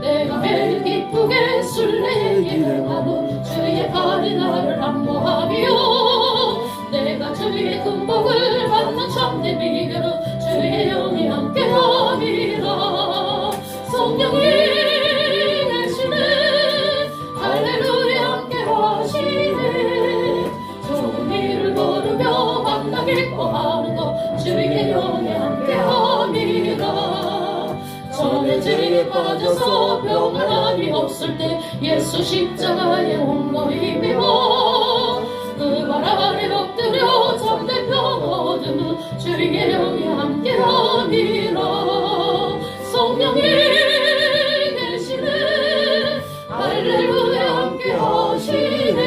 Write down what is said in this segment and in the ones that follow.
내가 매일 기쁘게 술래기를 하고 주의 팔이 나를 안보하며 내가 주의 금복을 받는 참된 비결은 주의 영이 함께함이라. 성령이 계시네 할렐루야 함께하시네. 좋은 일을 걸으며 만나 기뻐하는 것 주의 영이 함께함이라. 전에 죄에 빠져서 평안함이 없을 때 예수 십자가에 홈거리 입어 그 발 아래 엎드려 참된 평 얻으면 주의 영이 함께함이라. 성령이 계시네 할렐루야 함께하시네.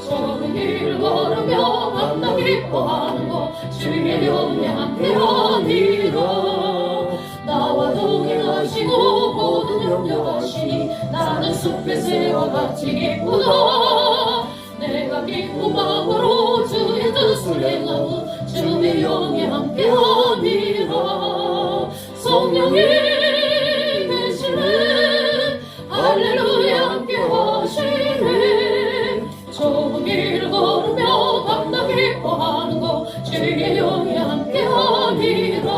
좋은 길을 걸으며 만나 기뻐하는 것 주의 영이 함께함이라. 나와 동행하시고 모든 염려하시니 나는 숲의 새와 같이 기쁘다. 내가 기쁜 마음으로 주의 뜻을 행하고 주의 영이 함께함이라. 성령이 계시네 할렐루야 함께하시네. 좋은 길을 걸으며 밤낮 기뻐하는 것 주의 영이 함께함이라.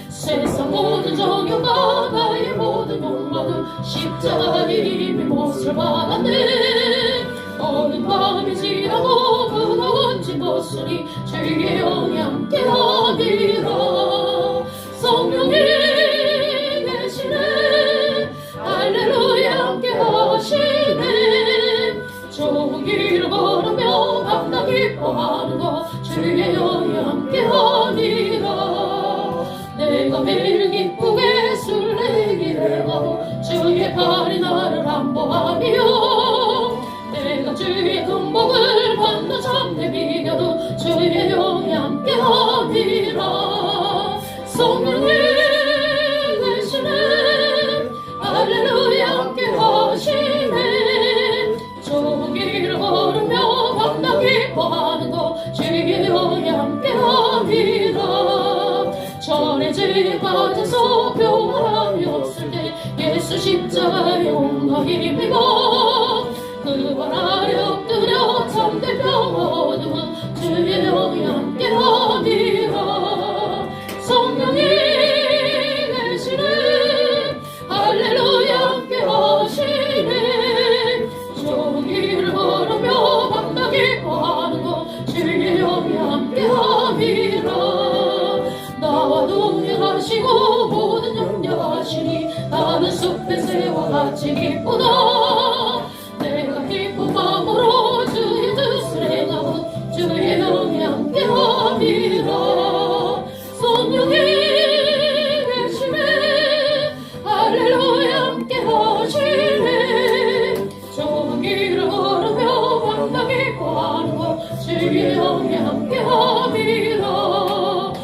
세상 모든 정욕과 나의 모든 욕망은 십자가에 이미 못을 받았네. 어느 밤이 지나고 그동안 지었으니 주의 영이 함께하리라. 성령이 계시네 할렐루야 함께하시네. 좋은 길을 걸으며 밤낮 기뻐하는 것 주의 영이 함께하리라. 내가 매일 기쁘게 술래기를 하고 주의 팔이 나를 안보하며 내가 주의 금복을 받는 참된 비결은 주의 영이 함께하리라. 성령이 계시네 할렐루야 함께하시네. 좋은 길을 걸으며 밤낮 기뻐하는 것 주의 영이 함께하리라. 전에 죄에 빠져서 평안함이 없을 때 예수 십자가에 홈거리 입어 그 발 아래 엎드려 참된 평 얻으면 주의 영이 함께하리라. 성령이 계시네 할렐루야 함께하시네. 좋은 길을 걸으며 밤낮 기뻐하는 것 주의 영이 함께하리라. 나와 동행하시고 모든 염려하시니 나는 숲의 새와 같이 기쁘다. 내가 기쁜 마음으로 주의 뜻을 행하고 주의 영이 함께함이라. 성령이 계시네 할렐루야 함께하시네. 좋은 길을 걸으며 밤낮 기뻐하는 것 주의 영이 함께함이라.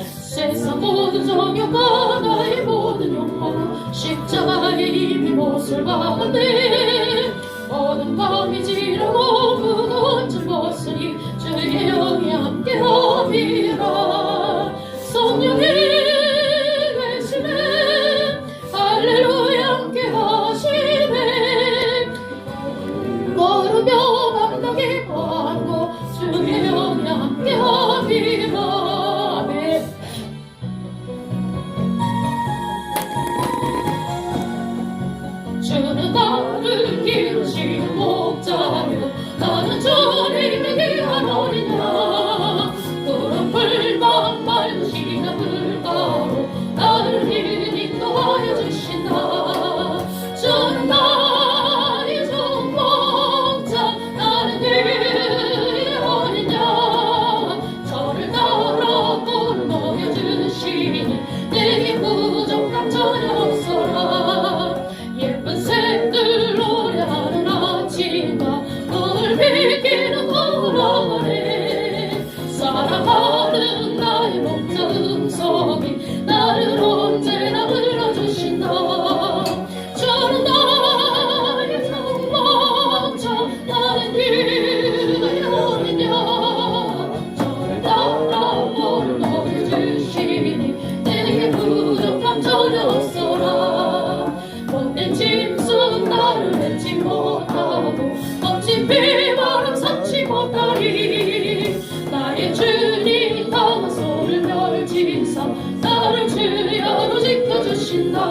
세상 모든 정욕과 나의 모든 욕망은 십자가에 이미 못을 박았네. 어둠 밤이 지르고 무거운 짐 벗으니 주의 영이 함께함이라. 성령이 계시네 할렐루야 함께하시네. 걸으며 밤낮 기뻐하는 것 주의 영이 함께함이라. 주는 나를 기르시는 목자요 나는 못하고 멋진 비바람 삼지 못하리 나의 주님 강한 소를 멸치삼 나를 주여로 지켜주신다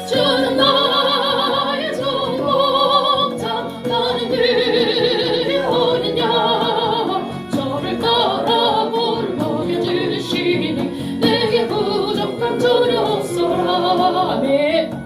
주는 나의 전복자 나는 그의 어린 양 저를 따라 볼을 먹여주시니 내게 부족함 두려웠소라 아멘.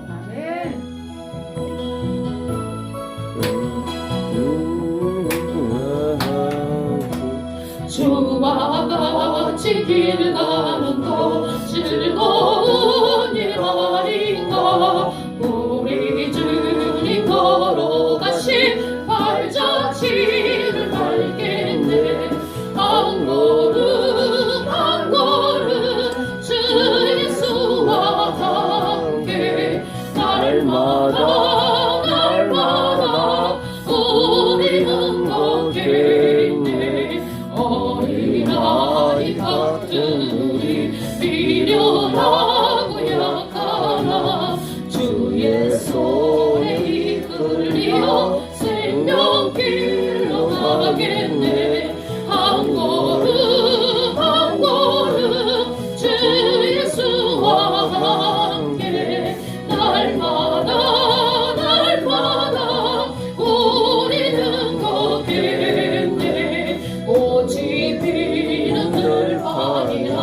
주와 같이 길 가는 것 즐거운 일 아닌가 우리 주님 걸어가신 발자취를 밟겠네 한 걸음 한 걸음 주 예수와 함께 날마다 날마다 우리는 걷겠네 어린아이 같은 우리 미련하고 약하나 주의 손에 이끌려 생명길로 가겠네 한 걸음 한 걸음 주 예수와 함께 날마다 날마다 우리는 걷겠네 오직 비는 들판이나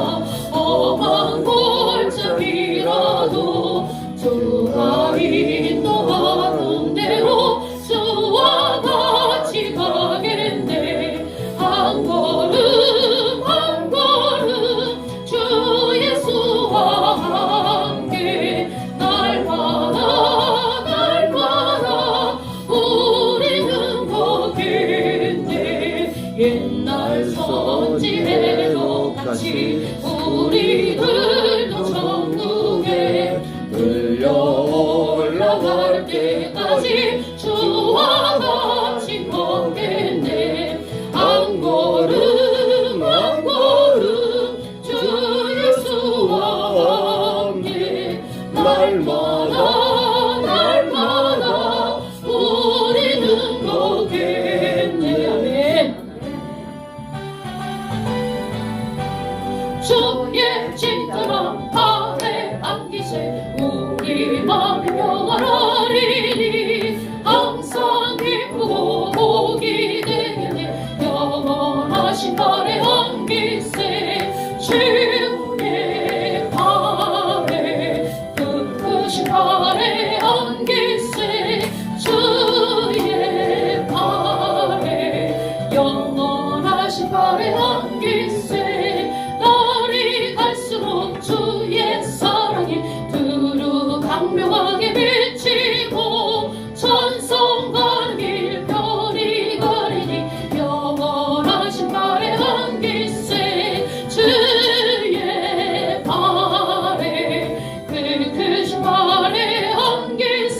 험한 골짜기라도 주가 인도하는 대로 주와 같이 가겠네 한 걸음 한 걸음 주 예수와 함께 날마다 날마다 우리는 걷겠네 옛날 선지대로 같이 우리들도 천국에 들려 올라갈 때까지 주와 같이 걷겠네 한 걸음 한 걸음 주 예수와 함께 날마다 날마다 우리는 걷겠네 아멘. 주의 짙은 발에 안기세 우리 맘이 평안하리니 항상 기쁘고 복이 되겠네 영원하신 발에 안기세 주의 발에 그 크신 발에 안기세 주의 발에 영원하신 발에 안기세 날이 갈수록 주의 사랑이 두루 강명하게 비치고 천성 가는 길 편히 가리니 영원하신 발에 안기세 주의 발에 그 크신 발에 안기세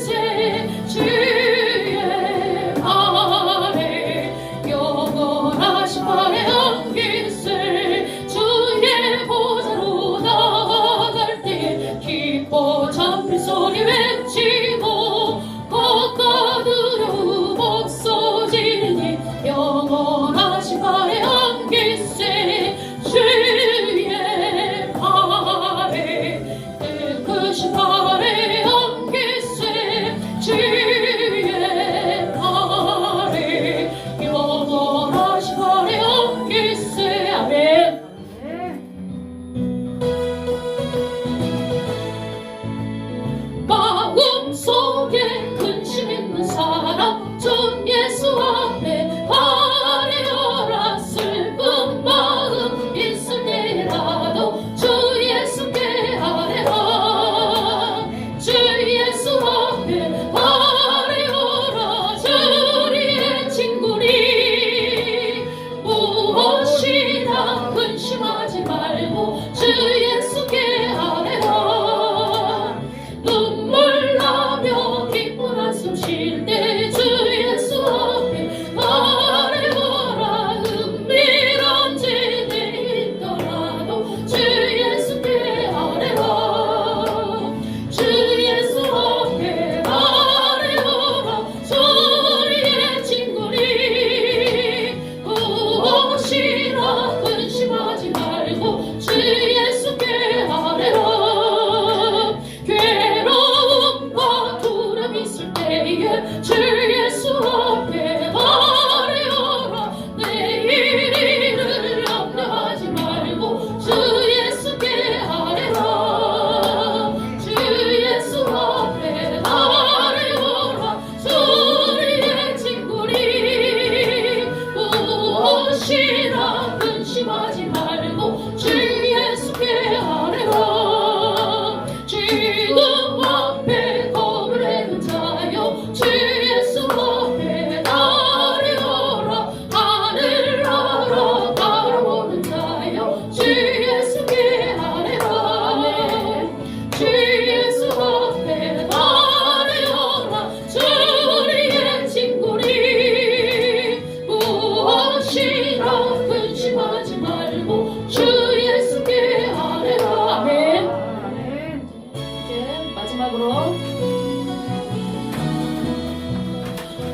마지막으로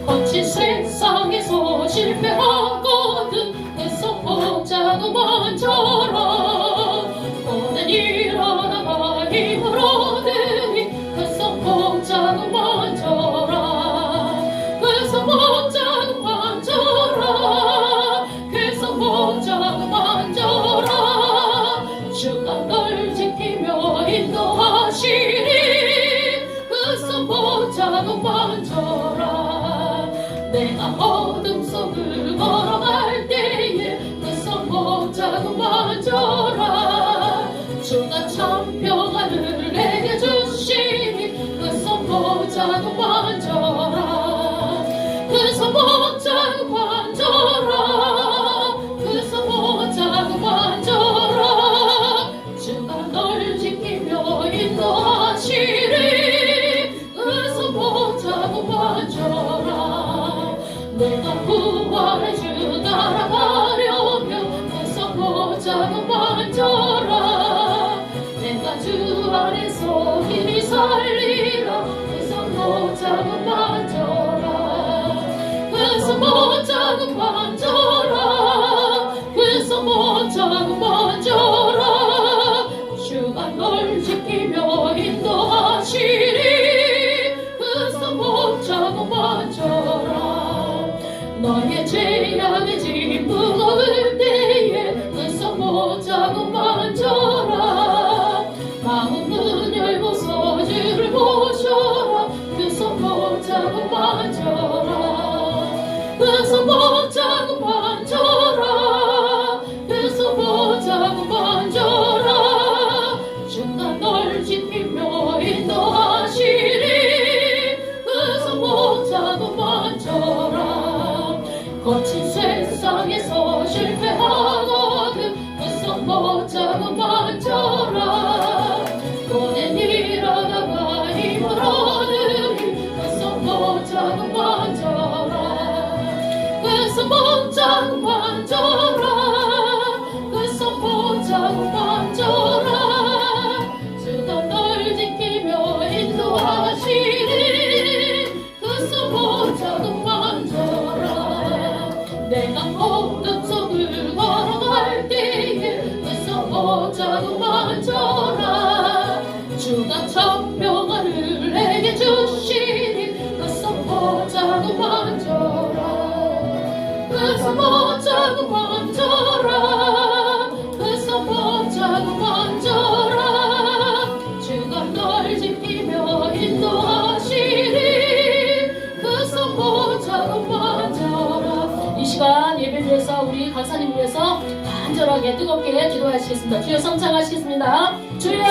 거친 세상에서 실패하거든 애써 보자고 먼저라 오늘 일어나가 힘을 얻으니 애써 보자고 먼저라 애써 보자고 먼저라 애써 보자고 먼저라 주가 널 지키며 인도하시니 애써 보자고 먼저라 내가 어둠 속을 걸어갈 때에 애써 보자고 먼저라 주가 참 평안을 내게 주시니 애써 보자고 먼저라 애써 보자고 먼저라 애써 보자고 먼저라 주가 널 지키며 인도하시니 애써 보자고 먼저라 내가 부활의 주 따라가려면 애써 보자고 먼저라 내가 주 안에서 힘이 살리라 애써 보자고 먼저라 애써 보자고 먼저라 애써 보자고 먼저라 주가 널 지키며 인도하시니 애써 보자고 먼저라 너의 죄악의 짐 무거울 때에 애써 보자고 먼저라 마음은 열고서 주를 보셔라 애써 보자고 먼저라 애써 보자고 먼저라 애써 보자고 먼저라 주가 널 지키며 인도하시니 애써 보자고 먼저라 거친 세상에서 실패하거든 애써 보자고 먼저라 오늘 일어나가 힘을 얻으니 애써 보자고 먼저라 애써 보자고 먼저라 애써 보자고 먼저라 주가 널 지키며 인도하시니 애써 보자고 먼저라 내가 어둠 속을 걸어갈 때에 애써 보자고 먼저라 주가 참 평안을 내게 주시니 애써 보자고 먼저라 애써 보자고 먼저라 애써 보자고 먼저라 주가 널 지키며 인도하시니 애써 보자고 먼저라 이 시간 예배를 위해서 우리 강사님 위해서 간절하게 뜨겁게 기도하시겠습니다. 주여 성창하시겠습니다. 주여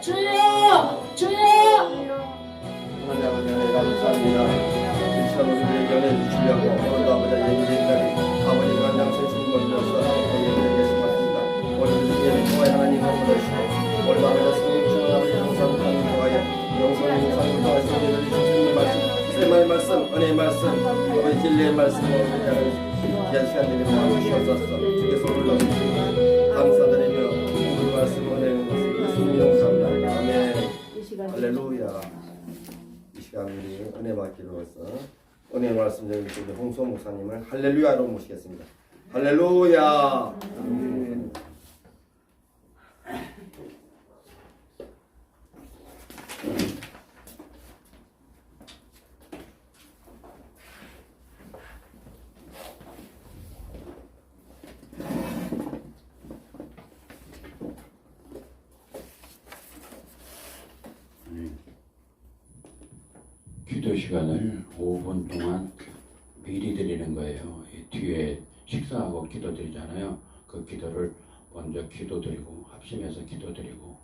주여 주여 하나님 아버지 은혜 감사합니다. 이 시간 우리에게 연애 주시려고 오늘도 아버지 예배드리다니 아버지 관장선 주님을 위해서 예배를 계십니다. 오늘도 예배 통하여 하나님 감사하시고 오늘 밤에 성령 주는 아버지 항상 통하여 영성의 영상을 통하여 예배를 주시는 말씀 세마의 말씀 은혜의 말씀 아버지 진리의 말씀으로 우리를 귀한 시간 되게 도와주시옵소서. 주께서 오늘도 감사드리며 그 말씀 은혜의 것을 예수님 감사합니다. 아멘. 할렐루야. 이 시간 우리 은혜 받기로 해서 은혜 말씀 전해 주신 홍소 목사님을 할렐루야로 모시겠습니다. 할렐루야. 기도 시간을 5분 동안 미리 드리는 거예요. 이 뒤에 식사하고 기도 드리잖아요. 그 기도를 먼저 기도 드리고 합심해서 기도 드리고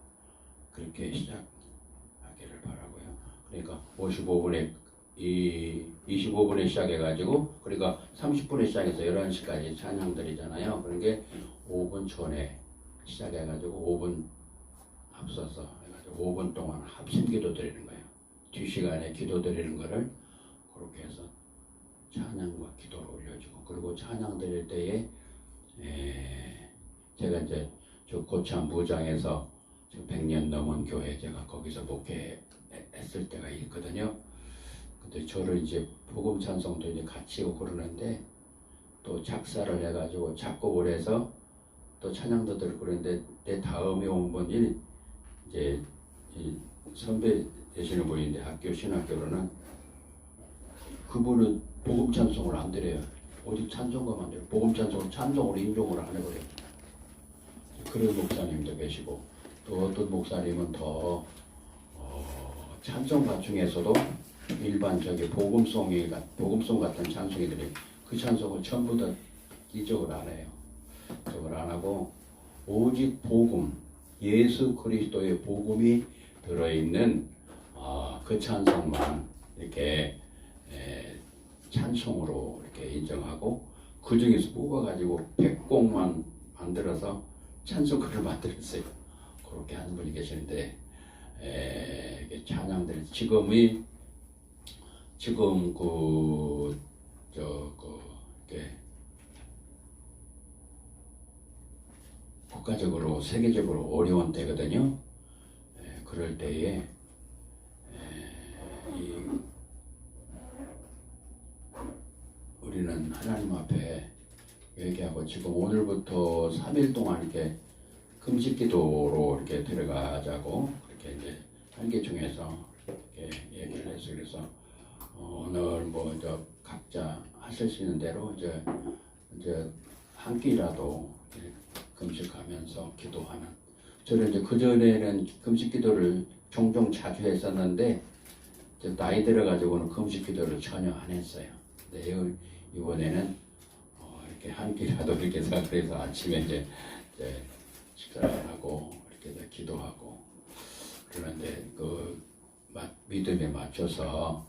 그렇게 시작하기를 바라고요. 그러니까 55분에 25분에 시작해가지고 그러니까 30분에 시작해서 11시까지 찬양 드리잖아요. 그러니까 5분 전에 시작해가지고 5분 앞서서 해가지고 5분 동안 합심 기도 드리는 거예요. 뒷시간에 기도 드리는 거를 그렇게 해서 찬양과 기도를 올려주고 그리고 찬양 드릴 때에 제가 이제 저 고참 부장에서 지금 100년 넘은 교회 제가 거기서 목회했던 했을 때가 있거든요. 근데 저를 이제 복음 찬송도 이제 같이 그러는데 또 작사를 해가지고 작곡을 해서 또 찬양도 들고 그러는데 내 다음에 온 분이 이제 이 선배 되시는 분인데 학교 신학교로는 그분은 복음 찬송을 안 드려요. 오직 찬송가만 드려요. 복음 찬송을 찬송으로 인종을 안 해버려요. 그런 목사님도 계시고 또 어떤 목사님은 더 찬송가 중에서도 일반적인 복음송 같은 찬송이들이 그 찬송을 전부 다 기적을 안 해요. 기적을 안 하고 오직 복음, 예수 그리스도의 복음이 들어있는 그 찬송만 이렇게 찬송으로 이렇게 인정하고 그 중에서 뽑아가지고 100곡만 만들어서 찬송가를 만들었어요. 그렇게 하는 분이 계시는데 찬양들 지금 이렇게 국가적으로 세계적으로 어려운 때거든요. 그럴 때에 우리는 하나님 앞에 얘기하고 지금 오늘부터 3일 동안 이렇게 금식기도로 이렇게 들어가자고 그렇게 이제 한개 중에서 이렇게 얘기를 해서 그래서 오늘 뭐 저 각자 하실 수 있는 대로 이제 한 끼라도 금식하면서 기도하는. 저는 이제 그 전에는 금식기도를 종종 자주 했었는데 이제 나이 들어가지고는 금식기도를 전혀 안 했어요. 근데 이번에는 이렇게 한 끼라도 이렇게 생각해서 아침에 이제 식사를 하고 이렇게 기도하고 그러는데 그 믿음에 맞춰서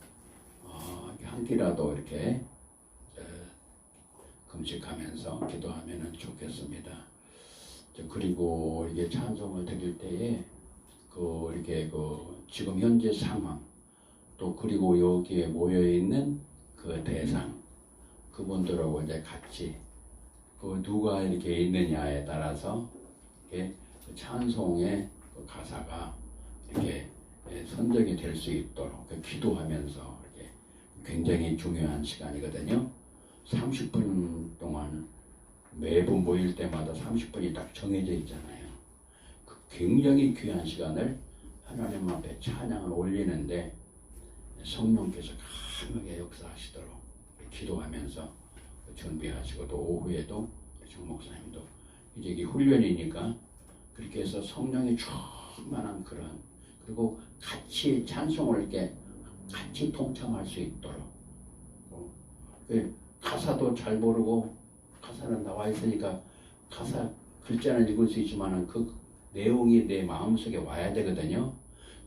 한 끼라도 이렇게 금식하면서 기도하면 좋겠습니다. 그리고 이게 찬송을 드릴 때에 이렇게 지금 현재 상황 또 그리고 여기에 모여 있는 그 대상 그분들하고 이제 같이 누가 이렇게 있느냐에 따라서 이렇게 찬송의 가사가 이렇게 선정이 될 수 있도록 기도하면서 이렇게 굉장히 중요한 시간이거든요. 30분 동안 매번 모일 때마다 30분이 딱 정해져 있잖아요. 그 굉장히 귀한 시간을 하나님 앞에 찬양을 올리는데 성령께서 강하게 역사하시도록 기도하면서 준비하시고 또 오후에도 정 목사님도 이제 이게 훈련이니까 그렇게 해서 성령이 충만한 그런 그리고 같이 찬송을 이렇게 같이 동참할 수 있도록 가사도 잘 모르고 가사는 나와 있으니까 가사 글자는 읽을 수 있지만 그 내용이 내 마음속에 와야 되거든요.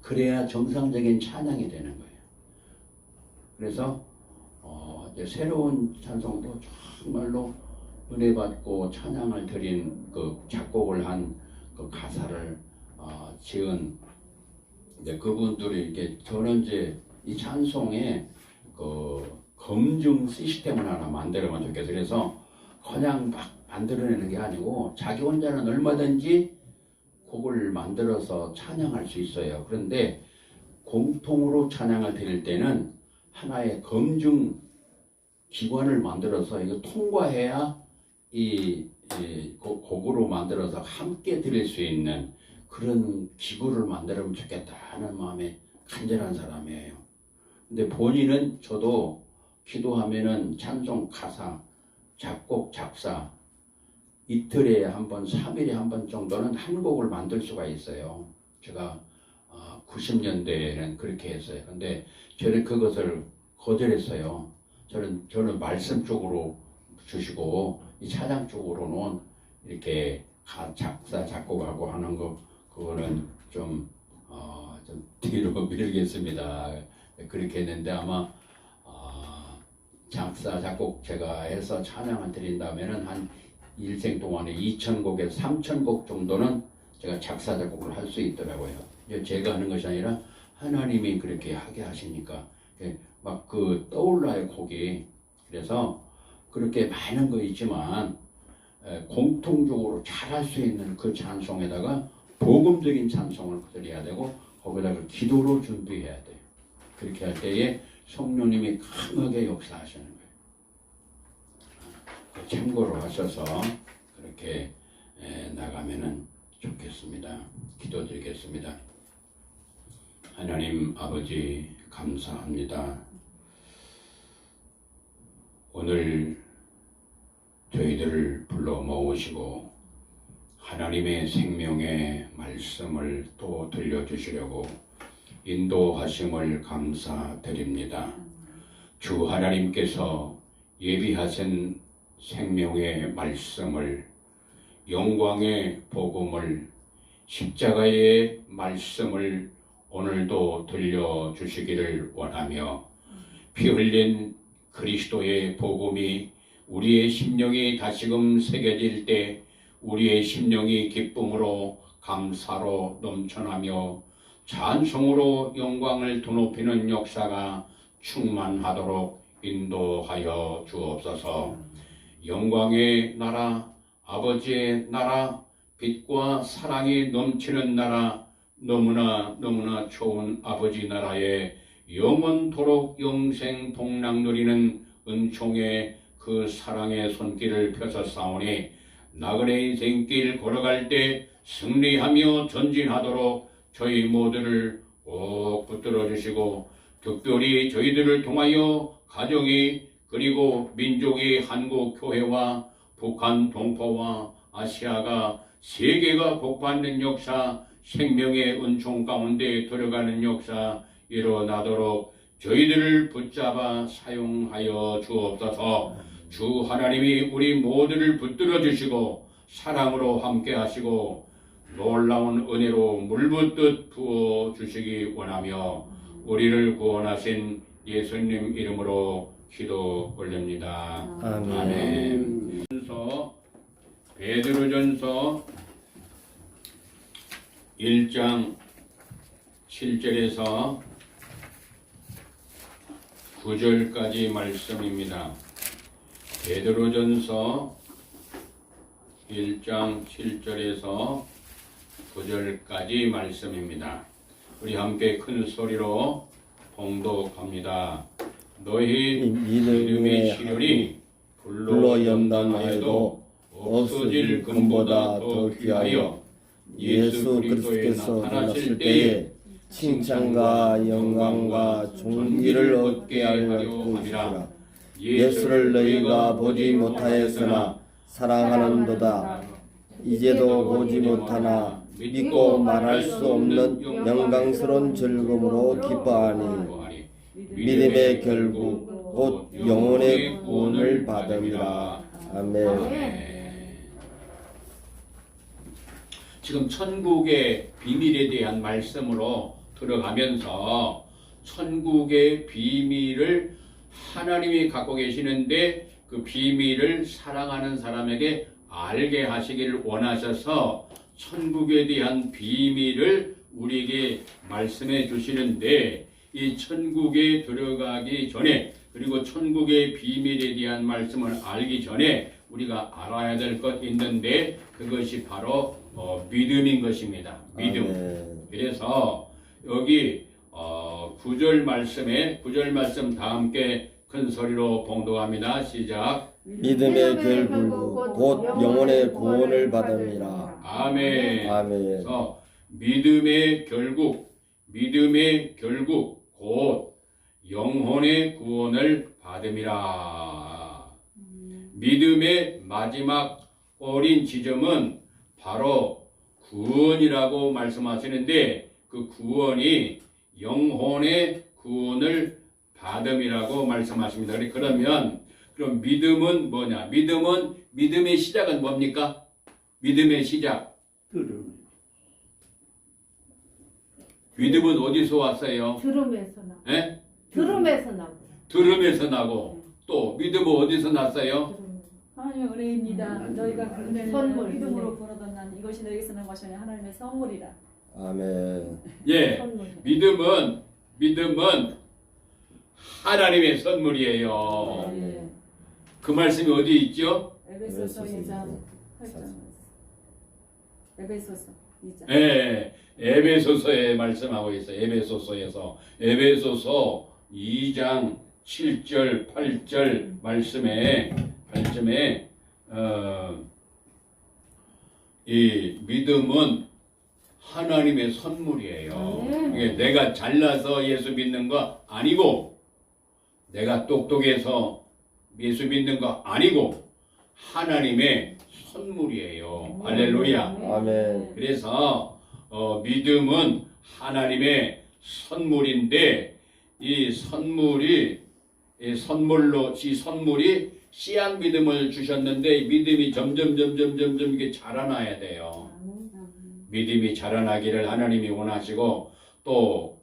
그래야 정상적인 찬양이 되는 거예요. 그래서 이제 새로운 찬송도 정말로 은혜 받고 찬양을 드린 그 작곡을 한 그 가사를 지은 이제 그분들이 이렇게 저는 이제 이 찬송에 그 검증 시스템을 하나 만들어면 좋겠어요. 그래서 그냥 막 만들어내는 게 아니고 자기 혼자는 얼마든지 곡을 만들어서 찬양할 수 있어요. 그런데 공통으로 찬양을 드릴 때는 하나의 검증 기관을 만들어서 이거 통과해야 이 곡으로 만들어서 함께 드릴 수 있는 그런 기구를 만들면 좋겠다 하는 마음에 간절한 사람이에요. 근데 본인은 저도 기도하면은 찬송 가사, 작곡, 작사 이틀에 한 번, 3일에 한 번 정도는 한 곡을 만들 수가 있어요. 제가 90년대에는 그렇게 했어요. 근데 저는 그것을 거절했어요. 저는 말씀 쪽으로 주시고 이 찬양 쪽으로는 이렇게 작사, 작곡하고 하는 거 그거는 좀 뒤로 미루겠습니다. 그렇게 했는데 아마 작사, 작곡 제가 해서 찬양을 드린다면은 한 일생 동안에 2,000곡에서 3,000곡 정도는 제가 작사, 작곡을 할 수 있더라고요. 제가 하는 것이 아니라 하나님이 그렇게 하게 하시니까 막 떠올라요, 곡이. 그래서 그렇게 많은 거 있지만 공통적으로 잘할 수 있는 그 찬송에다가 복음적인 찬송을 드려야 되고 거기다가 기도로 준비해야 돼요. 그렇게 할 때에 성령님이 강하게 역사하시는 거예요. 참고로 하셔서 그렇게 나가면은 좋겠습니다. 기도드리겠습니다. 하나님 아버지 감사합니다. 오늘 저희들을 불러 모으시고 하나님의 생명의 말씀을 또 들려주시려고 인도하심을 감사드립니다. 주 하나님께서 예비하신 생명의 말씀을, 영광의 복음을, 십자가의 말씀을 오늘도 들려주시기를 원하며 피 흘린 그리스도의 복음이 우리의 심령이 다시금 새겨질 때 우리의 심령이 기쁨으로 감사로 넘쳐나며 찬송으로 영광을 드높이는 역사가 충만하도록 인도하여 주옵소서. 영광의 나라, 아버지의 나라, 빛과 사랑이 넘치는 나라, 너무나 좋은 아버지 나라에 영원토록 영생 복락 누리는 은총의 그 사랑의 손길을 펴서 싸우니 나그네 인생길 걸어갈 때 승리하며 전진하도록 저희 모두를 꼭 붙들어 주시고 특별히 저희들을 통하여 가정이 그리고 민족이 한국 교회와 북한 동포와 아시아가 세계가 복받는 역사, 생명의 은총 가운데 들어가는 역사 일어나도록 저희들을 붙잡아 사용하여 주옵소서. 주 하나님이 우리 모두를 붙들어 주시고 사랑으로 함께 하시고 놀라운 은혜로 물붓듯 부어 주시기 원하며 우리를 구원하신 예수님 이름으로 기도 올립니다. 아멘. 베드로전서 1장 7절에서 9절까지 말씀입니다. 베드로전서 1장 7절에서 9절까지 말씀입니다. 우리 함께 큰 소리로 봉독합니다. 너희 믿음의 시련이 불로 연단하여도 없어질 금보다 더 귀하여 예수 그리스도께서 나타나실 때에 칭찬과 영광과 존귀를 얻게 하려 함이라. 예수를 너희가 보지 못하였으나 사랑하는도다. 이제도 보지 못하나 믿고 말할 수 없는 영광스러운 즐거움으로 기뻐하니 믿음의 결국 곧 영혼의 구원을 받음이라. 아멘. 지금 천국의 비밀에 대한 말씀으로 들어가면서 천국의 비밀을 하나님이 갖고 계시는데 그 비밀을 사랑하는 사람에게 알게 하시기를 원하셔서 천국에 대한 비밀을 우리에게 말씀해 주시는데 이 천국에 들어가기 전에 그리고 천국의 비밀에 대한 말씀을 알기 전에 우리가 알아야 될 것 있는데 그것이 바로 믿음인 것입니다. 믿음. 그래서 여기 9절 말씀 다 함께 큰 소리로 봉독합니다. 시작. 믿음의 결국 곧 영혼의 구원을 받음이라. 아멘. 아멘. 그래서 믿음의 결국 곧 영혼의 구원을 받음이라. 믿음의 마지막 어린 지점은 바로 구원이라고 말씀하시는데 그 구원이 영혼의 구원을 받음이라고 말씀하십니다. 그럼 믿음은 뭐냐? 믿음의 시작은 뭡니까? 믿음의 시작. 믿음은 어디서 왔어요? 들음에서 나고. 예? 들음에서 나고. 들음에서 나고. 또 믿음은 어디서 났어요? 하나님의 은혜입니다. 너희가 그는 선물. 믿음으로 벌어던 난 이것이 너희에게서 난 것이 아니라 하나님의 선물이라. 아멘. 예. 선물. 믿음은 하나님의 선물이에요. 네. 그 말씀이 어디 있죠? 에베소서 2장 8절. 에베소서. 예, 에베소서에 말씀하고 있어요. 에베소서에서 에베소서 2장 7절 8절 말씀에 이 믿음은 하나님의 선물이에요. 이게 내가 잘나서 예수 믿는 거 아니고, 내가 똑똑해서 예수 믿는 거 아니고 하나님의 선물이에요. 할렐루야. 아멘. 그래서 믿음은 하나님의 선물인데, 이 선물이 씨앗 믿음을 주셨는데, 이 믿음이 점점 이게 자라나야 돼요. 믿음이 자라나기를 하나님이 원하시고, 또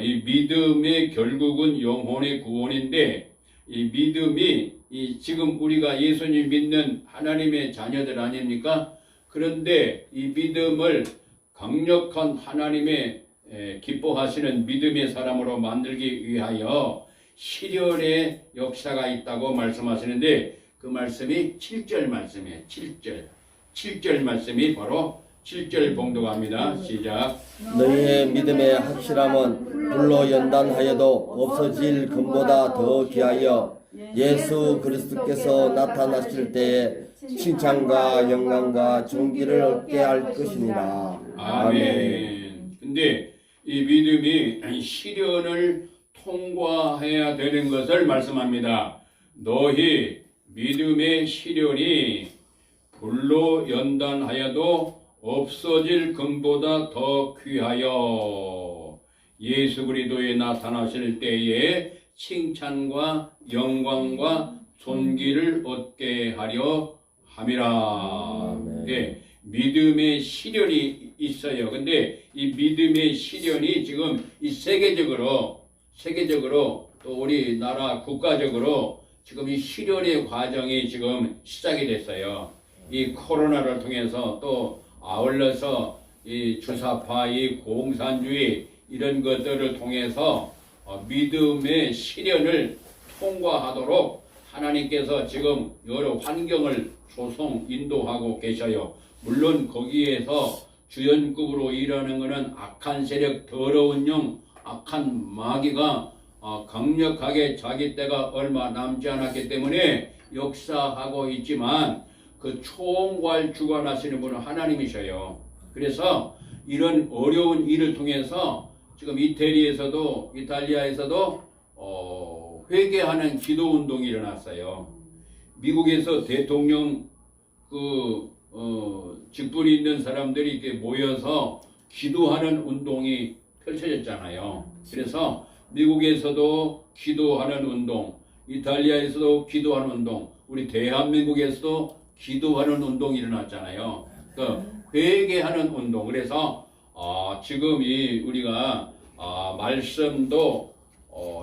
이 믿음의 결국은 영혼의 구원인데, 이 믿음이 지금 우리가 예수님 믿는 하나님의 자녀들 아닙니까? 그런데 이 믿음을 강력한 하나님의 기뻐하시는 믿음의 사람으로 만들기 위하여 시련의 역사가 있다고 말씀하시는데, 그 말씀이 7절 말씀이에요. 7절 말씀이 바로 7절 봉독합니다. 시작. 너희의 믿음의 확실함은 불로 연단하여도 없어질 금보다 더 귀하여 예수 그리스도께서 나타나실 때에 칭찬과 영광과 존귀를 얻게 할 것입니다. 아멘. 근데 이 믿음이 시련을 통과해야 되는 것을 말씀합니다. 너희 믿음의 시련이 불로 연단하여도 없어질 금보다 더 귀하여 예수 그리스도에 나타나실 때에 칭찬과 영광과 존귀를 얻게 하려 함이라. 네, 믿음의 시련이 있어요. 근데 이 믿음의 시련이 지금 이 세계적으로 또 우리나라 국가적으로 지금 이 시련의 과정이 지금 시작이 됐어요. 이 코로나를 통해서 또 아울러서 이 주사파, 이 공산주의 이런 것들을 통해서 믿음의 시련을 통과하도록 하나님께서 지금 여러 환경을 인도하고 계셔요. 물론 거기에서 주연급으로 일하는 것은 악한 세력, 더러운 영, 악한 마귀가 강력하게 자기 때가 얼마 남지 않았기 때문에 역사하고 있지만, 그 총괄 주관하시는 분은 하나님이셔요. 그래서 이런 어려운 일을 통해서 지금 이탈리아에서도 회개하는 기도 운동이 일어났어요. 미국에서 대통령 직분이 있는 사람들이 이렇게 모여서 기도하는 운동이 펼쳐졌잖아요. 그래서 미국에서도 기도하는 운동, 이탈리아에서도 기도하는 운동, 우리 대한민국에서도 기도하는 운동이 일어났잖아요. 회개하는 운동. 그래서 지금 우리가 말씀도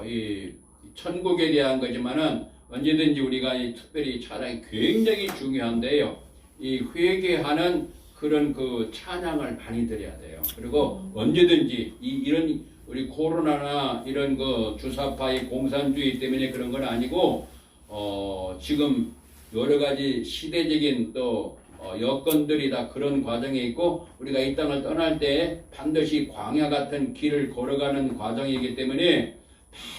이 천국에 대한 거지만은 언제든지 우리가 특별히 찬양이 굉장히 중요한데요. 이 회개하는 그런 그 찬양을 많이 드려야 돼요. 그리고 언제든지 이런 우리 코로나나 이런 그 주사파의 공산주의 때문에 그런 건 아니고 지금 여러 가지 시대적인 또 여건들이 다 그런 과정에 있고, 우리가 이 땅을 떠날 때 반드시 광야 같은 길을 걸어가는 과정이기 때문에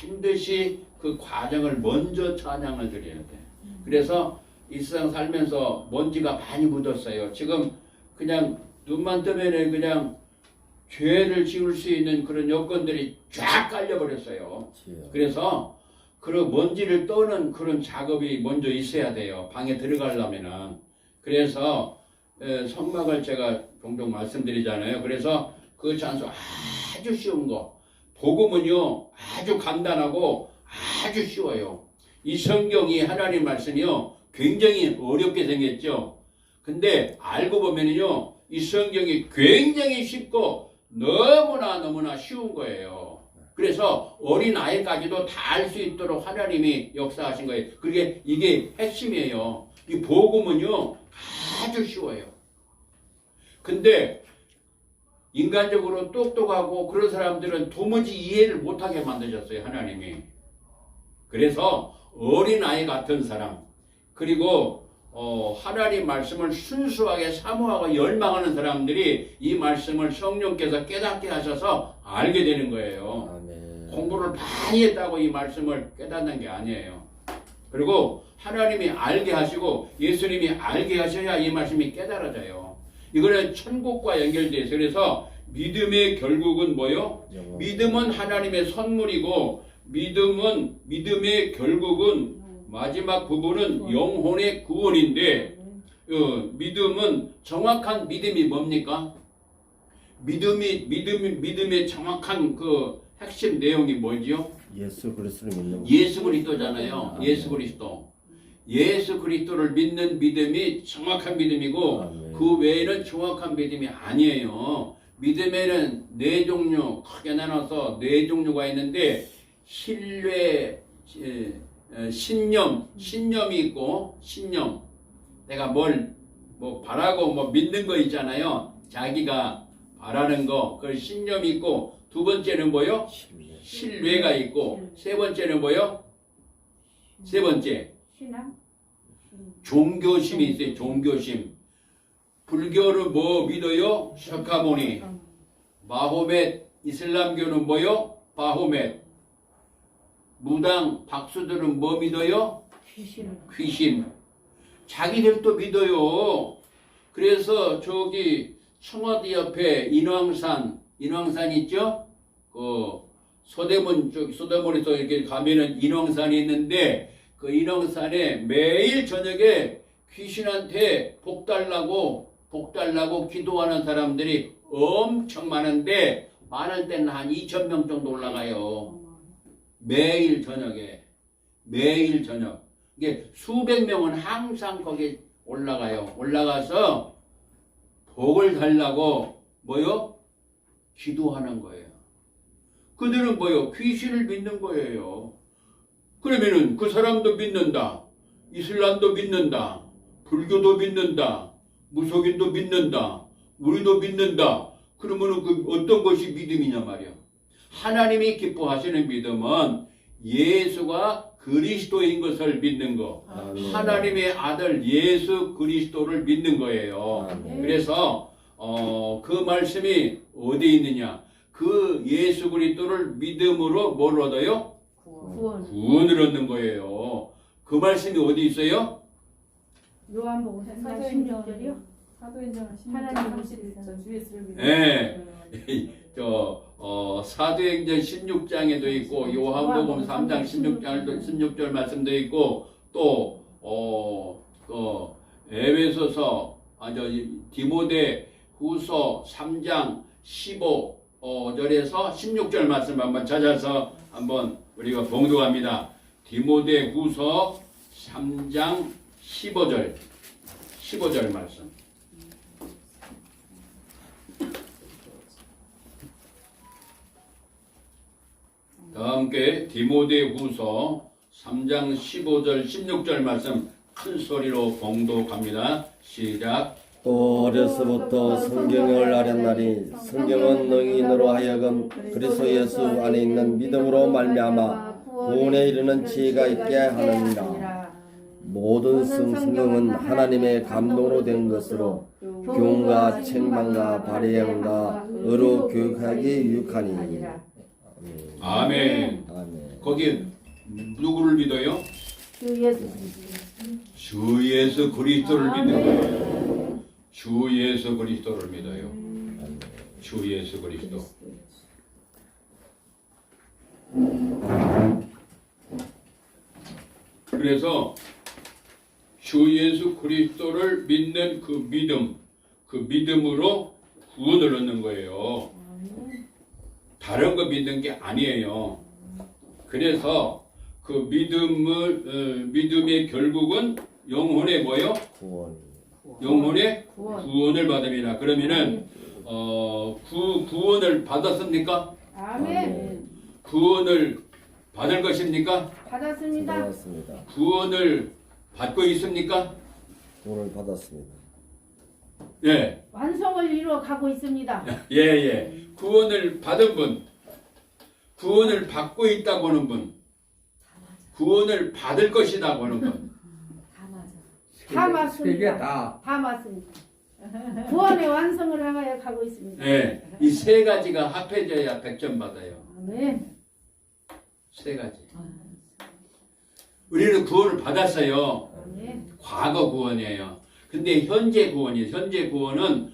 반드시 그 과정을 먼저 찬양을 드려야 돼. 그래서 이 세상 살면서 먼지가 많이 묻었어요. 지금 그냥 눈만 뜨면은 그냥 죄를 지을 수 있는 그런 여건들이 쫙 깔려버렸어요. 그래서 그런 먼지를 떠는 그런 작업이 먼저 있어야 돼요. 방에 들어가려면은. 그래서 성막을 제가 종종 말씀드리잖아요. 그래서 그 찬송 아주 쉬운 거. 복음은요 아주 간단하고 아주 쉬워요. 이 성경이 하나님 말씀이요 굉장히 어렵게 생겼죠. 근데 알고 보면은요 이 성경이 굉장히 쉽고 너무나 쉬운 거예요. 그래서 어린 아이까지도 다 알 수 있도록 하나님이 역사하신 거예요. 그게 이게 핵심이에요. 이 복음은요 아주 쉬워요. 근데 인간적으로 똑똑하고 그런 사람들은 도무지 이해를 못하게 만드셨어요, 하나님이. 그래서 어린아이 같은 사람, 그리고 하나님 말씀을 순수하게 사모하고 열망하는 사람들이 이 말씀을 성령께서 깨닫게 하셔서 알게 되는 거예요. 아멘. 공부를 많이 했다고 이 말씀을 깨닫는 게 아니에요. 그리고 하나님이 알게 하시고 예수님이 알게 하셔야 이 말씀이 깨달아져요. 이거는 천국과 연결되어 있어요. 그래서 믿음의 결국은 뭐요? 믿음은 하나님의 선물이고 믿음의 결국은 마지막 부분은 영혼의 구원인데 믿음은 정확한 믿음이 뭡니까? 믿음의 정확한 그 핵심 내용이 뭐지요? 예수 그리스도를 믿는 것. 예수 그리스도잖아요. 예수 그리스도. 예수 그리스도를 믿는 믿음이 정확한 믿음이고 아멘. 그 외에는 정확한 믿음이 아니에요. 믿음에는 네 종류 크게 나눠서 네 종류가 있는데 신뢰, 신념이 있고 신념. 내가 뭐 바라고 뭐 믿는 거 있잖아요. 자기가 바라는 거. 그 신념이 있고 두 번째는 뭐요? 신뢰가 있고 세 번째는 뭐요? 세 번째 신앙? 종교심이 있어요. 종교심. 불교는 뭐 믿어요? 샤카모니. 마호멧. 이슬람교는 뭐요? 바호멧. 무당 박수들은 뭐 믿어요? 귀신. 자기들도 믿어요. 그래서 저기 청와대 옆에 인왕산 있죠? 그 소대문에서 이렇게 가면은 인왕산이 있는데 그 인왕산에 매일 저녁에 귀신한테 복 달라고 기도하는 사람들이 엄청 많은데 많을 때는 한 2,000명 정도 올라가요. 매일 저녁에. 이게 수백 명은 항상 거기 올라가요. 올라가서 복을 달라고 뭐요? 기도하는 거예요. 그들은 뭐요? 귀신을 믿는 거예요. 그러면은 그 사람도 믿는다. 이슬람도 믿는다. 불교도 믿는다. 무속인도 믿는다. 우리도 믿는다. 그러면은 그 어떤 것이 믿음이냐 말이야. 하나님이 기뻐하시는 믿음은 예수가 그리스도인 것을 믿는 거. 아멘. 하나님의 아들 예수 그리스도를 믿는 거예요. 아멘. 그래서 그 말씀이 어디에 있느냐? 그 예수 그리스도를 믿음으로 뭘 얻어요? 구원을 얻는 거예요. 그 말씀이 어디 있어요? 요한복음 3장 16절이요? 사도행전 하나님 16절 주 예수를 믿는 네. 사도행전 16장에도 있고 요한복음 3장 16절 말씀도 있고 또 에베소서 디모데 후서 3장 15절에서 16절 말씀 한번 찾아서 한번 우리가 봉독합니다. 디모데 후서 3장 15절 말씀. 다 함께 디모데 후서 3장 15절 16절 말씀 큰 소리로 봉독합니다. 시작. 또 어려서부터 성경을 알았나니 성경은 너희로 하여금 그리스도 예수 안에 있는 믿음으로 말미암아 구원에 이르는 지혜가 있게 하느니라. 모든 성경은 하나님의 감동으로 된 것으로 교훈과 책망과 발행과 의로 교육하기 유익하니. 아멘. 아멘. 거기 누구를 믿어요? 주 예수 그리스도를 믿는 거예요. 주 예수 그리스도를 믿어요. 주 예수 그리스도. 그래서 주 예수 그리스도를 믿는 그 믿음으로 구원을 얻는 거예요. 다른 거 믿는 게 아니에요. 그래서 그 믿음의 결국은 영혼의 뭐요? 영혼의 구원을 받음이라. 그러면은 구원을 받았습니까? 아멘. 구원을 받을 것입니까? 받았습니다. 구원을 받고 있습니까? 구원을 받았습니다. 예. 완성을 이루어 가고 있습니다. 예. 구원을 받은 분, 구원을 받고 있다고 하는 분, 구원을 받을 것이라고 하는 분. 다 세 맞습니다. 개 다. 다 맞습니다. 구원의 완성을 향하여 가고 있습니다. 네, 이 세 가지가 합해져야 100점 받아요. 아멘. 세 가지. 우리는 구원을 받았어요. 아멘. 과거 구원이에요. 근데 현재 구원이에요. 현재 구원은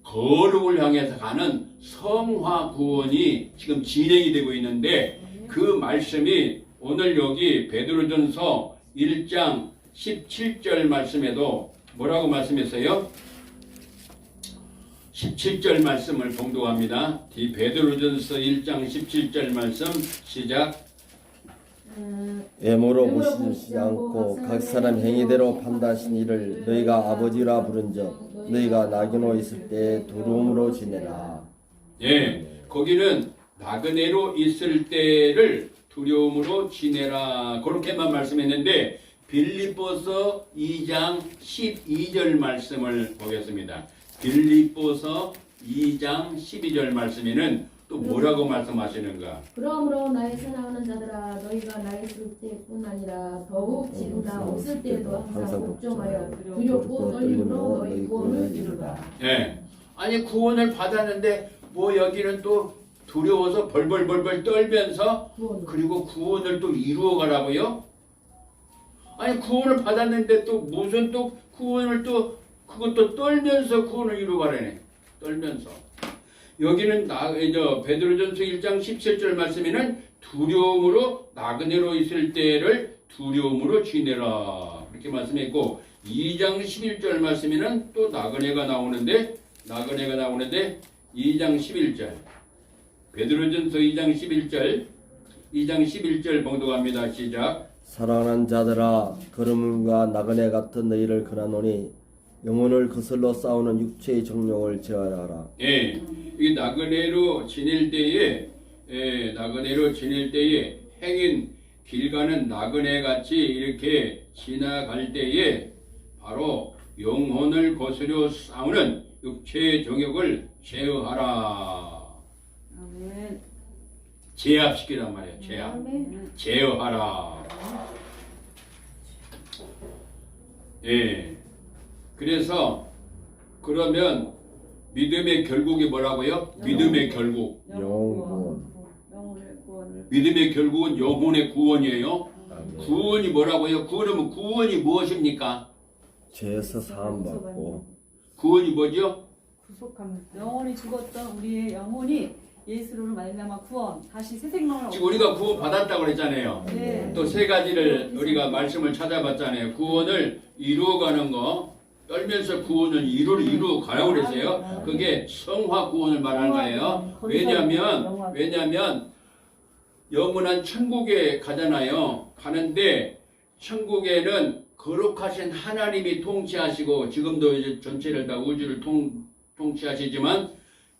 거룩을 향해서 가는 성화 구원이 지금 진행이 되고 있는데 그 말씀이 오늘 여기 베드로전서 1장 17절 말씀에도 뭐라고 말씀했어요? 17절 말씀을 봉독합니다. 이 베드로전서 1장 17절 말씀 시작. 외모로 보시지 않고 각 사람 행위대로 판단하신 이를 너희가 아버지라 부른적 너희가 나그네 있을 때 두려움으로 지내라. 예, 거기는 나그네로 있을 때를 두려움으로 지내라 그렇게만 말씀했는데 빌립보서 2장 12절 말씀을 보겠습니다. 빌립보서 2장 12절 말씀에는 또 뭐라고 말씀하시는가? 그러므로 나의 사랑하는 자들아 너희가 나 있을 때뿐 아니라 더욱 지금 나 없을 때에도 항상 걱정하여 두렵고 떨림으로 너희 구원을 이루라. 예, 아니 구원을 받았는데 뭐 여기는 또 두려워서 벌벌벌벌 떨면서 그리고 구원을 또 이루어 가라고요? 아니 구원을 받았는데 또 무슨 또 구원을 또 그것도 떨면서 구원을 이루어 가라네. 떨면서. 여기는 베드로전서 1장 17절 말씀에는 두려움으로 나그네로 있을 때를 두려움으로 지내라 이렇게 말씀했고 2장 11절 말씀에는 또 나그네가 나오는데 2장 11절 베드로전서 2장 11절 봉독합니다. 시작. 사랑하는 자들아 거름과 나그네 같은 너희를 권하노니 영혼을 거슬러 싸우는 육체의 정욕을 제어하라. 예, 이 나그네로 지낼 때에 행인 길 가는 나그네 같이 이렇게 지나갈 때에 바로 영혼을 거스려 싸우는 육체의 정욕을 제어하라. 아멘. 제압시키란 말이에요. 제압. 아멘. 제어하라. 예. 그래서 그러면 믿음의 결국이 뭐라고요? 믿음의 결국. 영혼. 영혼의 구원을. 믿음의 결국은 영혼의 구원이에요. 아멘. 구원이 뭐라고요? 구원이 무엇입니까? 죄에서 사함받고 구원이 뭐죠? 구속함을. 영혼이 죽었던 우리의 영혼이 예수로 말미암아 구원 다시 새 생명을 지금 우리가 구원 받았다고 그랬잖아요. 네. 또 세 가지를 우리가 말씀을 찾아봤잖아요. 구원을 이루어가는 거, 떨면서 구원을 이루어 가라고 그랬어요. 그게 성화 구원을 말하는 거예요. 왜냐하면 영원한 천국에 가잖아요. 가는데 천국에는 거룩하신 하나님이 통치하시고 지금도 이제 전체를 다 우주를 통치하시지만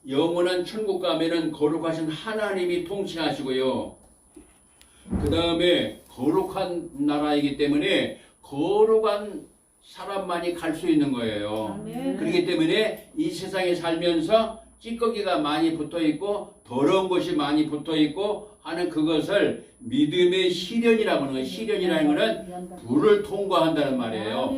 영원한 천국 가면은 거룩하신 하나님이 통치하시고요. 그 다음에 거룩한 나라이기 때문에 거룩한 사람만이 갈 수 있는 거예요. 아멘. 그렇기 때문에 이 세상에 살면서 찌꺼기가 많이 붙어 있고 더러운 것이 많이 붙어 있고 하는 그것을 믿음의 시련이라고 하는 거예요. 시련이라는 것은 불을 통과한다는 말이에요.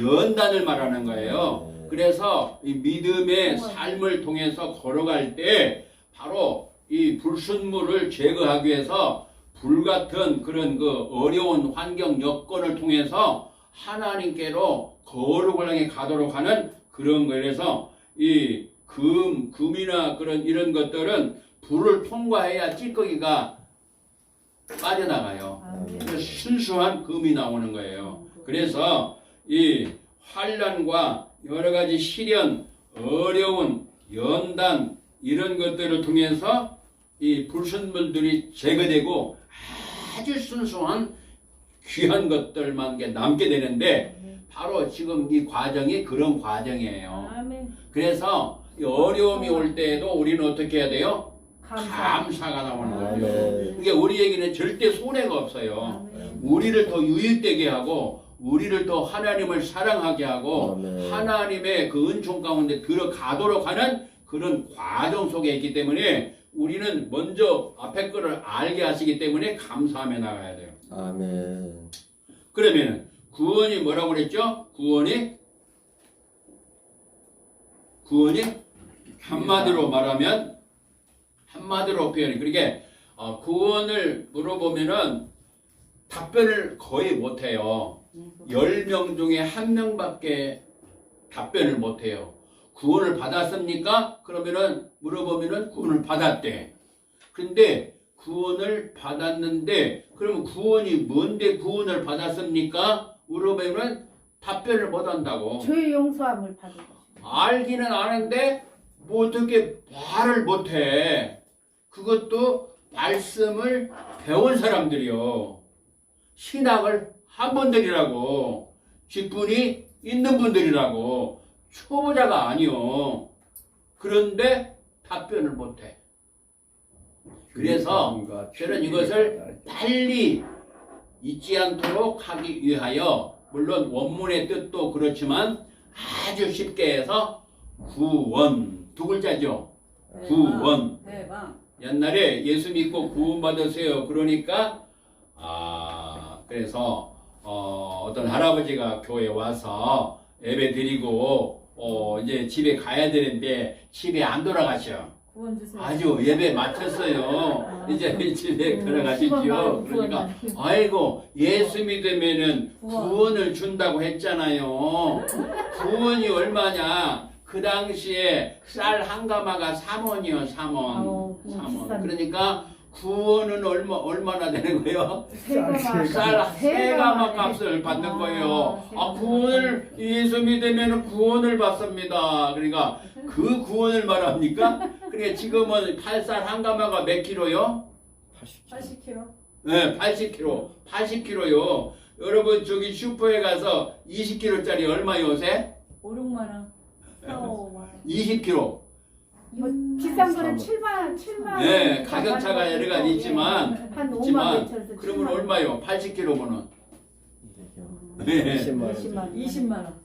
연단을 말하는 거예요. 그래서 이 믿음의 삶을 통해서 걸어갈 때 바로 이 불순물을 제거하기 위해서 불같은 그런 그 어려운 환경 여건을 통해서 하나님께로 거룩을 향해 가도록 하는 그런 거예요. 그래서 이 금이나 그런 이런 것들은 불을 통과해야 찌꺼기가 빠져나가요. 그래서 순수한 금이 나오는 거예요. 그래서 이 환난과 여러 가지 시련, 어려운 연단 이런 것들을 통해서 이 불순물들이 제거되고 아주 순수한 귀한 것들만 남게 되는데 바로 지금 이 과정이 그런 과정이에요. 아멘. 그래서 이 어려움이 올 때에도 우리는 어떻게 해야 돼요? 감사. 감사가 나오는 거예요. 아멘. 그게 우리에게는 절대 손해가 없어요. 우리를 더 유익되게 하고 우리를 더 하나님을 사랑하게 하고 아멘. 하나님의 그 은총 가운데 들어가도록 하는 그런 과정 속에 있기 때문에 우리는 먼저 앞에 거를 알게 하시기 때문에 감사하며 나가야 돼요. 아멘. 그러면 구원이 뭐라고 그랬죠? 구원이 한마디로 말하면 한마디로 표현이 그러니까 구원을 물어보면은 답변을 거의 못해요. 10명 중에 1명밖에 답변을 못해요. 구원을 받았습니까? 그러면은 물어보면은 구원을 받았대. 근데 구원을 받았는데 그러면 구원이 뭔데 구원을 받았습니까? 물어보면 답변을 못한다고. 죄 용서함을 받은 것. 알기는 아는데 뭐 어떻게 말을 못해. 그것도 말씀을 배운 사람들이요. 신학을 한 분들이라고. 직분이 있는 분들이라고. 초보자가 아니요. 그런데 답변을 못해. 그래서 저는 이것을 빨리 잊지 않도록 하기 위하여 물론 원문의 뜻도 그렇지만 아주 쉽게 해서 구원 두 글자죠. 구원. 대박. 옛날에 예수 믿고 구원 받으세요. 그러니까 그래서 어떤 할아버지가 교회에 와서 예배 드리고 이제 집에 가야 되는데 집에 안 돌아가셔. 구원 주세요. 아주 예배 마쳤어요. 이제 집에 돌아가시죠. 그러니까 아이고 예수 믿으면은 구원을 준다고 했잖아요. 구원이 얼마냐? 그 당시에 쌀 한 가마가 3원이요. 3원. 3원. 그러니까 구원은 얼마나 되는 거예요? 쌀 세 가마 값을 받는 거예요. 구원을 예수 믿으면 구원을 받습니다. 그러니까 그 구원을 말합니까? 그러니까 지금은 쌀 한 가마가 몇 킬로요? 80kg. 네, 80kg요. 여러분 저기 슈퍼에 가서 20kg짜리 얼마 요새? 5, 6만 원. 4, 5만 원. 20kg. 뭐 비싼 거는 7만. 네, 가격차가 여러 가지 있지만 한 5만 그러면 얼마요? 80kg면은. 네. 20만 원.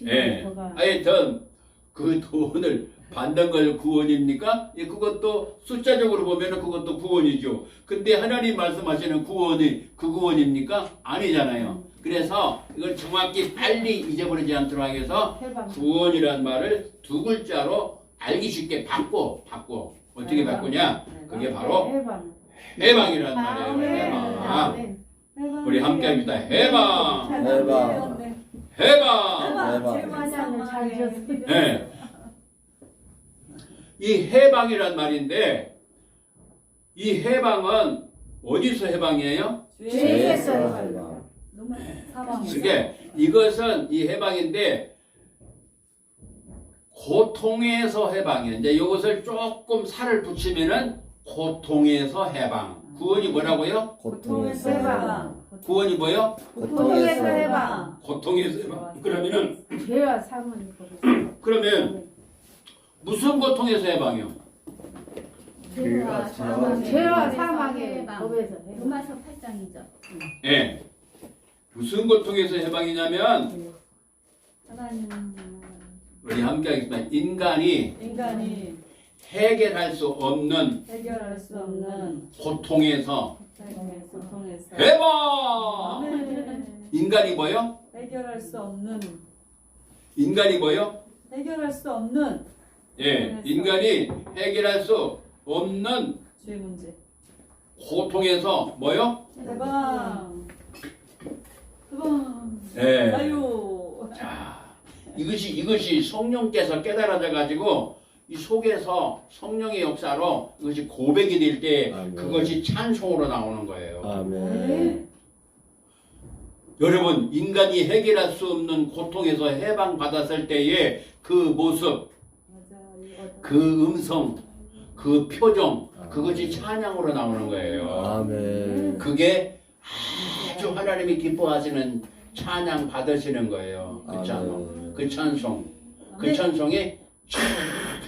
네. 하여튼 그 돈을 받는 걸 구원입니까? 예, 그것도 숫자적으로 보면은 그것도 구원이죠. 근데 하나님 말씀하시는 구원이 그 구원입니까? 아니잖아요. 그래서 이걸 정확히 빨리 잊어버리지 않도록 하기 위해서 구원이란 말을 두 글자로 알기 쉽게 바꿔. 어떻게 바꾸냐? 그게 바로 해방이란 말이에요. 해방. 우리 함께 합니다. 해방. 네. 이 해방이란 말인데 이 해방은 어디서 해방이에요? 죄에서 그게 이것은 이 해방인데 고통에서 해방이에요. 이제 이것을 조금 살을 붙이면은 고통에서 해방. 구원이 뭐라고요? 고통에서 해방. 구원이 뭐요? 고통에서 해방. 고통에서 해방. 그러면은 죄와 사망이 그러면 무슨 고통에서 해방이요? 죄와 사망의 법에서 로마서 8장이죠. 예. 무슨 고통에서 해방이냐면 우리 함께 하겠습니다. 인간이 해결할 수 없는 고통에서 해방! 인간이 뭐요? 해결할 수 없는 인간이 뭐요? 해결할 수 없는 예, 인간이 해결할 수 없는 죄 문제. 고통에서 뭐요? 해방. 예. 자유. 자, 이것이 성령께서 깨달아져 가지고 이 속에서 성령의 역사로 이것이 고백이 될 때 그것이 찬송으로 나오는 거예요. 아멘. 여러분, 인간이 해결할 수 없는 고통에서 해방받았을 때의 그 모습, 그 음성, 그 표정, 그것이 찬양으로 나오는 거예요. 아멘. 그게 아주 하나님이 기뻐하시는 찬양 받으시는 거예요. 그 찬송, 그 찬송, 그 찬송이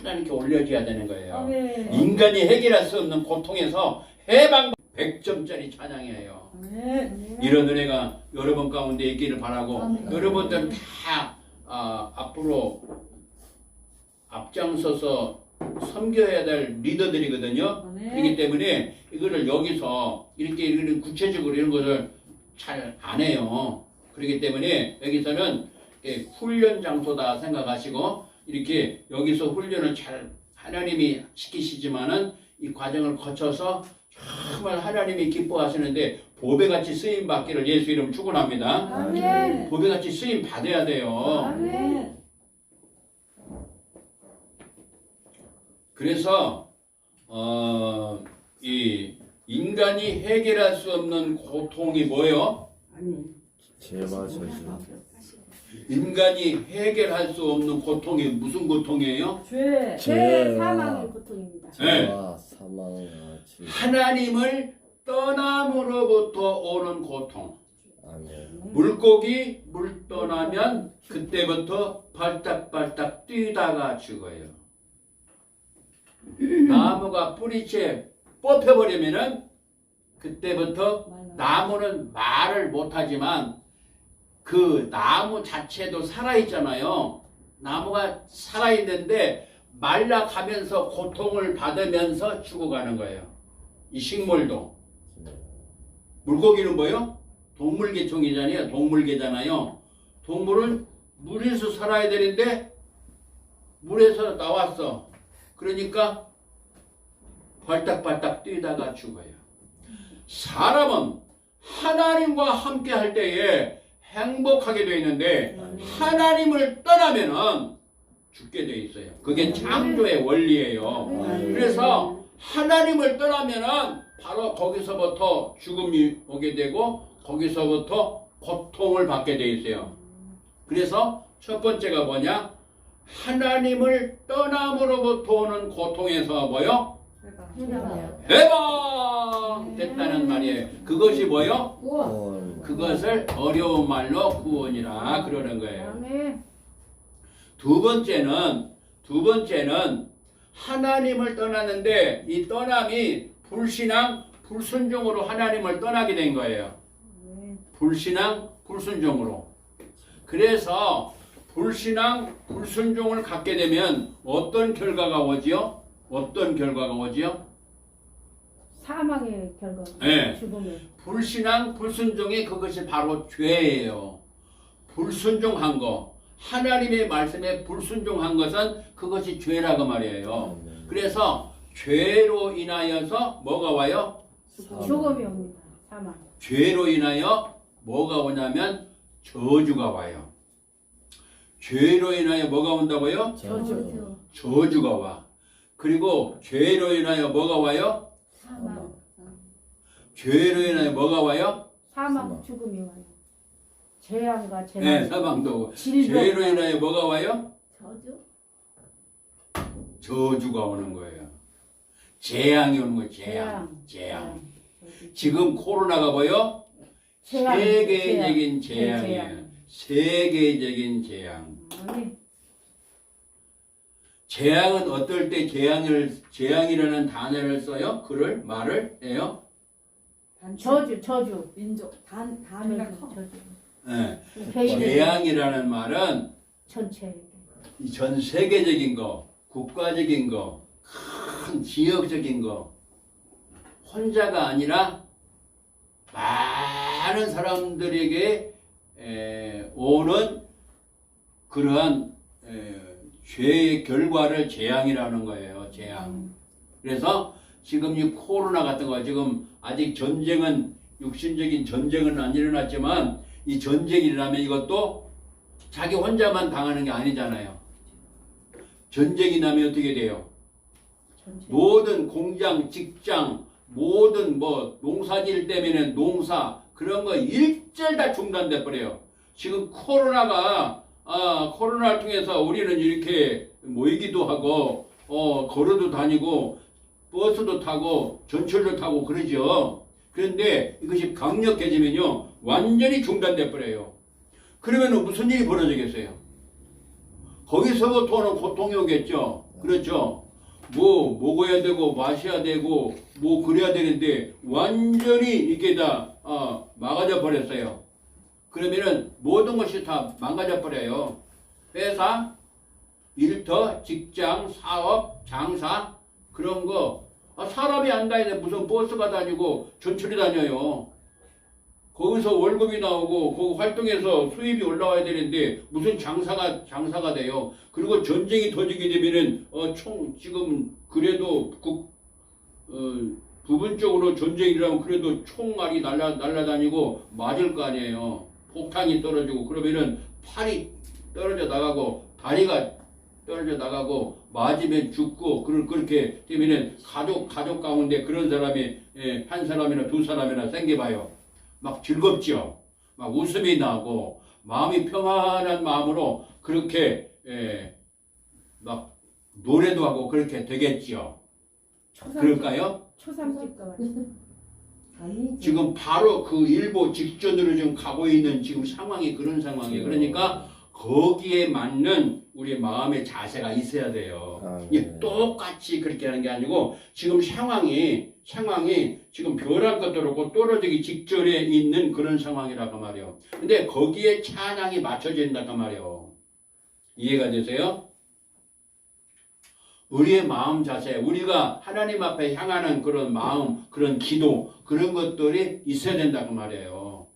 하나님께 올려져야 되는 거예요. 아멘. 인간이 해결할 수 없는 고통에서 해방 100점짜리 찬양이에요. 아멘. 이런 은혜가 여러분 가운데 있기를 바라고 여러분들은 다 앞으로 앞장서서 섬겨야 될 리더들이거든요. 그렇기 때문에 이거를 여기서 이렇게 구체적으로 이런 것을 잘 안 해요. 그렇기 때문에 여기서는 훈련 장소다 생각하시고 이렇게 여기서 훈련을 잘 하나님이 시키시지만은 이 과정을 거쳐서 정말 하나님이 기뻐하시는데 보배같이 쓰임 받기를 예수 이름 축원합니다. 아멘. 보배같이 쓰임 받아야 돼요. 아멘. 그래서 이 인간이 해결할 수 없는 고통이 뭐예요? 죄와 저주. 인간이 해결할 수 없는 고통이 무슨 고통이에요? 죄. 죄 사망의 고통입니다. 죄와 사망과 죄. 하나님을 떠남으로부터 오는 고통. 아멘. 물고기 물 떠나면 그때부터 발딱발딱 뛰다가 죽어요. 나무가 뿌리채 뽑혀버리면은 그때부터 나무는 말을 못하지만 그 나무 자체도 살아있잖아요. 나무가 살아있는데 말라가면서 고통을 받으면서 죽어가는 거예요. 이 식물도. 물고기는 뭐예요? 동물계통이잖아요. 동물계잖아요. 동물은 물에서 살아야 되는데 물에서 나왔어. 그러니까 발딱발딱 뛰다가 죽어요. 사람은 하나님과 함께 할 때에 행복하게 되어 있는데 하나님을 떠나면은 죽게 되어 있어요. 그게 창조의 원리예요. 그래서 하나님을 떠나면은 바로 거기서부터 죽음이 오게 되고 거기서부터 고통을 받게 되어 있어요. 그래서 첫 번째가 뭐냐? 하나님을 떠남으로부터 오는 고통에서 뭐요? 해방됐다는 말이에요. 그것이 뭐요? 구원. 그것을 어려운 말로 구원이라 그러는 거예요. 아멘. 두 번째는 하나님을 떠나는데 이 떠남이 불신앙, 불순종으로 하나님을 떠나게 된 거예요. 불신앙, 불순종으로. 그래서 불신앙, 불순종을 갖게 되면 어떤 결과가 오지요? 어떤 결과가 오지요? 사망의 결과. 네. 죽음의. 불신앙, 불순종이 그것이 바로 죄예요. 불순종한 거. 하나님의 말씀에 불순종한 것은 그것이 죄라고 말이에요. 그래서 죄로 인하여서 뭐가 와요? 죽음이 옵니다. 사망. 죄로 인하여 뭐가 오냐면 저주가 와요. 죄로 인하여 뭐가 온다고요? 저주. 저주가 와. 그리고 죄로 인하여 뭐가 와요? 사망. 죄로 인하여 뭐가 와요? 사망, 죽음이 와요. 재앙과 재난. 네, 사망도 오고. 질병. 죄로 인하여 뭐가 와요? 저주? 저주가 오는 거예요. 재앙이 오는 거예요. 재앙. 지금 코로나가 뭐요? 재앙. 세계적인 재앙. 재앙이에요. 세계적인 재앙. 아멘. 재앙은 어떨 때 재앙이라는 단어를 써요? 글을 말을 해요? 저주. 민족 단위가 커. 저주. 네. 개인. 재앙이라는 말은 전체. 이 전 세계적인 거, 국가적인 거, 큰 지역적인 거, 혼자가 아니라 많은 사람들에게 오는 그러한 죄의 결과를 재앙이라는 거예요. 재앙. 그래서 지금 이 코로나 같은 거 지금 아직 전쟁은 육신적인 전쟁은 안 일어났지만 이 전쟁이 일어나면 이것도 자기 혼자만 당하는 게 아니잖아요. 전쟁이 나면 어떻게 돼요? 모든 공장, 직장, 모든 뭐 농사질 때문에 농사 그런 거 일절 다 중단돼 버려요. 지금 코로나를 통해서 우리는 이렇게 모이기도 하고 걸어도 다니고 버스도 타고 전철도 타고 그러죠. 그런데 이것이 강력해지면요 완전히 중단돼 버려요. 그러면 무슨 일이 벌어지겠어요? 거기서부터 오는 고통이 오겠죠. 그렇죠. 뭐 먹어야 되고 마셔야 되고 뭐 그래야 되는데 완전히 이게 다 막아져 버렸어요. 그러면은 모든 것이 다 망가져 버려요. 회사, 일터, 직장, 사업, 장사 그런 거 사람이 안 다니는데 무슨 버스가 다니고 전철이 다녀요. 거기서 월급이 나오고 거기 활동해서 수입이 올라와야 되는데 무슨 장사가 돼요. 그리고 전쟁이 터지게 되면은 지금 그래도 부분적으로 전쟁이 일어나면 그래도 총알이 날아다니고 맞을 거 아니에요. 폭탄이 떨어지고 그러면은 팔이 떨어져 나가고 다리가 떨어져 나가고 맞으면 죽고 그렇게 되면은 가족 가운데 그런 사람이 한 사람이나 두 사람이나 생겨봐요. 막 즐겁죠. 막 웃음이 나고 마음이 평안한 마음으로 그렇게 막 노래도 하고 그렇게 되겠죠. 그럴까요? 초상집과 아니지. 지금 바로 그 일보 직전으로 지금 가고 있는 지금 상황이 그런 상황이에요. 그러니까 거기에 맞는 우리 마음의 자세가 있어야 돼요. 이게 똑같이 그렇게 하는 게 아니고 지금 상황이 지금 벼랑 것도 떨어지기 직전에 있는 그런 상황이라고 말이에요. 근데 거기에 찬양이 맞춰진다고 말이에요. 이해가 되세요? 우리의 마음 자세, 우리가 하나님 앞에 향하는 그런 마음, 그런 기도, 그런 것들이 있어야 된다고 말이에요.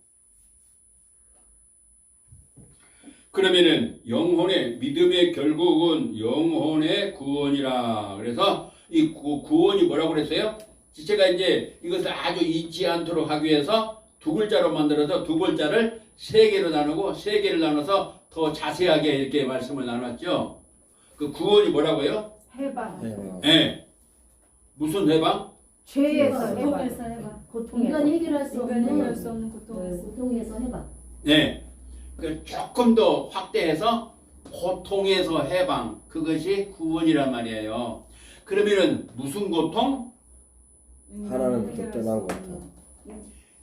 그러면은 영혼의 믿음의 결국은 영혼의 구원이라. 그래서 이 구원이 뭐라고 그랬어요? 제가 이제 이것을 아주 잊지 않도록 하기 위해서 두 글자로 만들어서 두 글자를 세 개로 나누고 세 개를 나눠서 더 자세하게 이렇게 말씀을 나눴죠. 그 구원이 뭐라고요? 해방. 네. 무슨 해방? 죄에서 해방. 고통에서 해방. 고통에서. 인간이 해결할 수 인간이 해결할 없는 수 없는 고통에서. 고통에서 해방. 네. 그 조금 더 확대해서 고통에서 해방. 그것이 구원이란 말이에요. 그러면은 무슨 고통? 하나님부터 떠난 고통.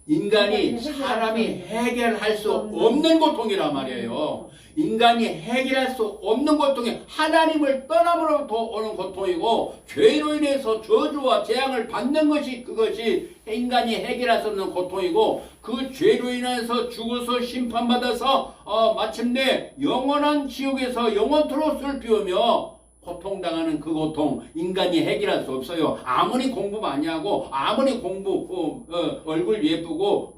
인간이 사람이 해결할 수 없는 고통이란 말이에요. 인간이 해결할 수 없는 고통이 하나님을 떠남으로부터 오는 고통이고 죄로 인해서 저주와 재앙을 받는 것이 그것이 인간이 해결할 수 없는 고통이고 그 죄로 인해서 죽어서 심판받아서 마침내 영원한 지옥에서 영원토록 슬피우며 고통당하는 그 고통 인간이 해결할 수 없어요. 아무리 공부 많이 하고 아무리 얼굴 예쁘고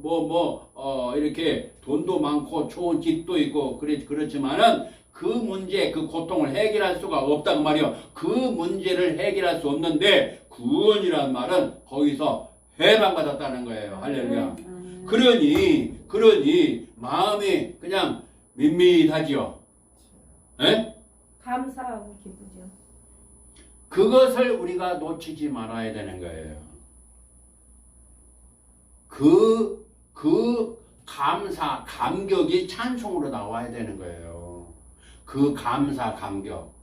이렇게 돈도 많고 좋은 집도 있고 그렇지만은 그 문제 그 고통을 해결할 수가 없단 말이에요. 그 문제를 해결할 수 없는데 구원이란 말은 거기서 해방받았다는 거예요. 할렐루야. 그러니 마음이 그냥 밋밋하지요. 에? 감사하고 기쁘죠. 그것을 우리가 놓치지 말아야 되는 거예요. 그 감사, 감격이 찬송으로 나와야 되는 거예요. 그 감사, 감격.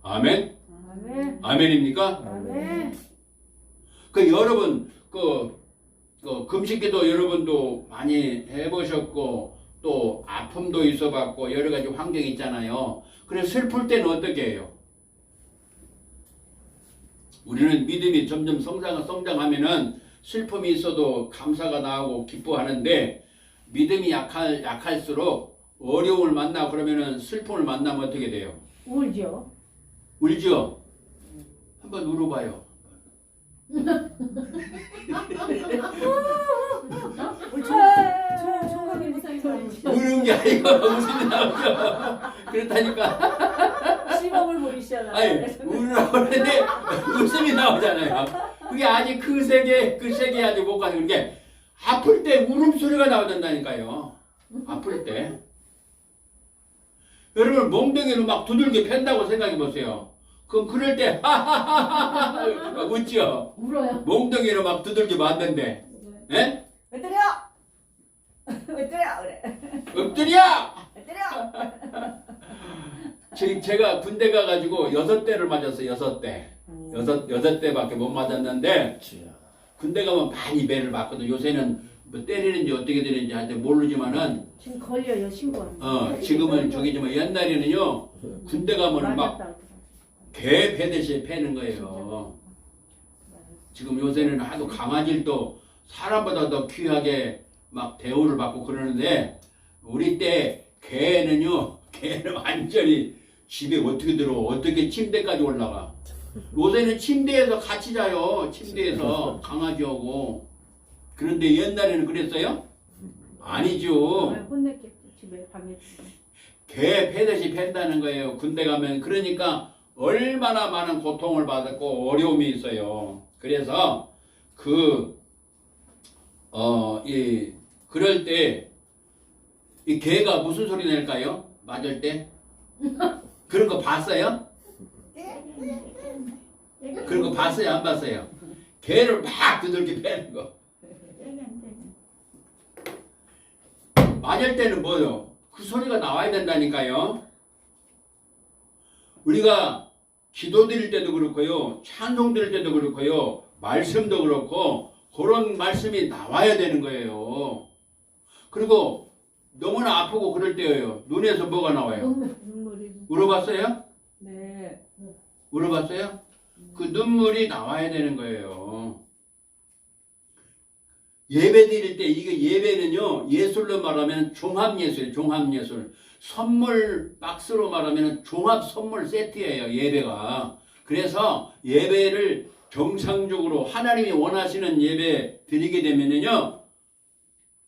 아멘? 아멘. 아멘입니까? 아멘. 여러분, 금식기도 여러분도 많이 해보셨고, 또 아픔도 있어봤고, 여러 가지 환경이 있잖아요. 그래서 슬플 때는 어떻게 해요? 우리는 믿음이 점점 성장하면은 슬픔이 있어도 감사가 나오고 기뻐하는데 믿음이 약할수록 어려움을 만나 그러면은 슬픔을 만나면 어떻게 돼요? 울죠. 울죠? 한번 울어봐요. 총각이 무사히 우는 게 아니고 웃음이 나오죠. 그렇다니까. 시범을 보이시잖아요. 아니 우느라고 하는데 웃음이 나오잖아요. 그게 아직 그 세계 아직 못 가는 그게 아플 때 울음소리가 나오던다니까요. 아플 때. 여러분 몽둥이로 막 두들겨 팬다고 생각해 보세요. 그럼 그럴 때 하하하하 웃죠. 울어요. 몽둥이로 막 두들겨 맞는데, 예? 엎드려! 엎드려! 그래. 엎드려! 엎드려! 제가 군대 가가지고 6대를 맞았어요. 6대. 6대밖에 못 맞았는데 군대 가면 많이 매를 맞거든. 요새는 뭐 때리는지 어떻게 되는지 하여튼 모르지만은 지금 걸려요 신고하는. 지금은 저기지만 옛날에는요 군대 가면은 막 개 패듯이 패는 거예요. 지금 요새는 하도 강아지도 사람보다 더 귀하게 막 대우를 받고 그러는데 우리 때 개는 완전히 집에 어떻게 들어 어떻게 침대까지 올라가. 요새는 침대에서 같이 자요. 침대에서 강아지하고. 그런데 옛날에는 그랬어요? 아니죠. 혼냈겠지 집에 방에. 개 패듯이 팬다는 거예요. 군대 가면. 그러니까 얼마나 많은 고통을 받았고 어려움이 있어요. 그래서 그럴 때 이 개가 무슨 소리 낼까요? 맞을 때? 그런 거 봤어요? 그런 거 봤어요? 안 봤어요? 개를 막 두들겨 패는 거. 맞을 때는 뭐요? 그 소리가 나와야 된다니까요. 우리가 기도 드릴 때도 그렇고요, 찬송 드릴 때도 그렇고요, 말씀도 그렇고 그런 말씀이 나와야 되는 거예요. 그리고 너무나 아프고 그럴 때예요. 눈에서 뭐가 나와요? 눈물이. 울어봤어요? 네. 울어봤어요? 그 눈물이 나와야 되는 거예요. 예배 드릴 때, 이게 예배는요, 예술로 말하면 종합예술이에요. 종합예술. 선물 박스로 말하면 종합 선물 세트예요. 예배가. 그래서 예배를 정상적으로 하나님이 원하시는 예배 드리게 되면요,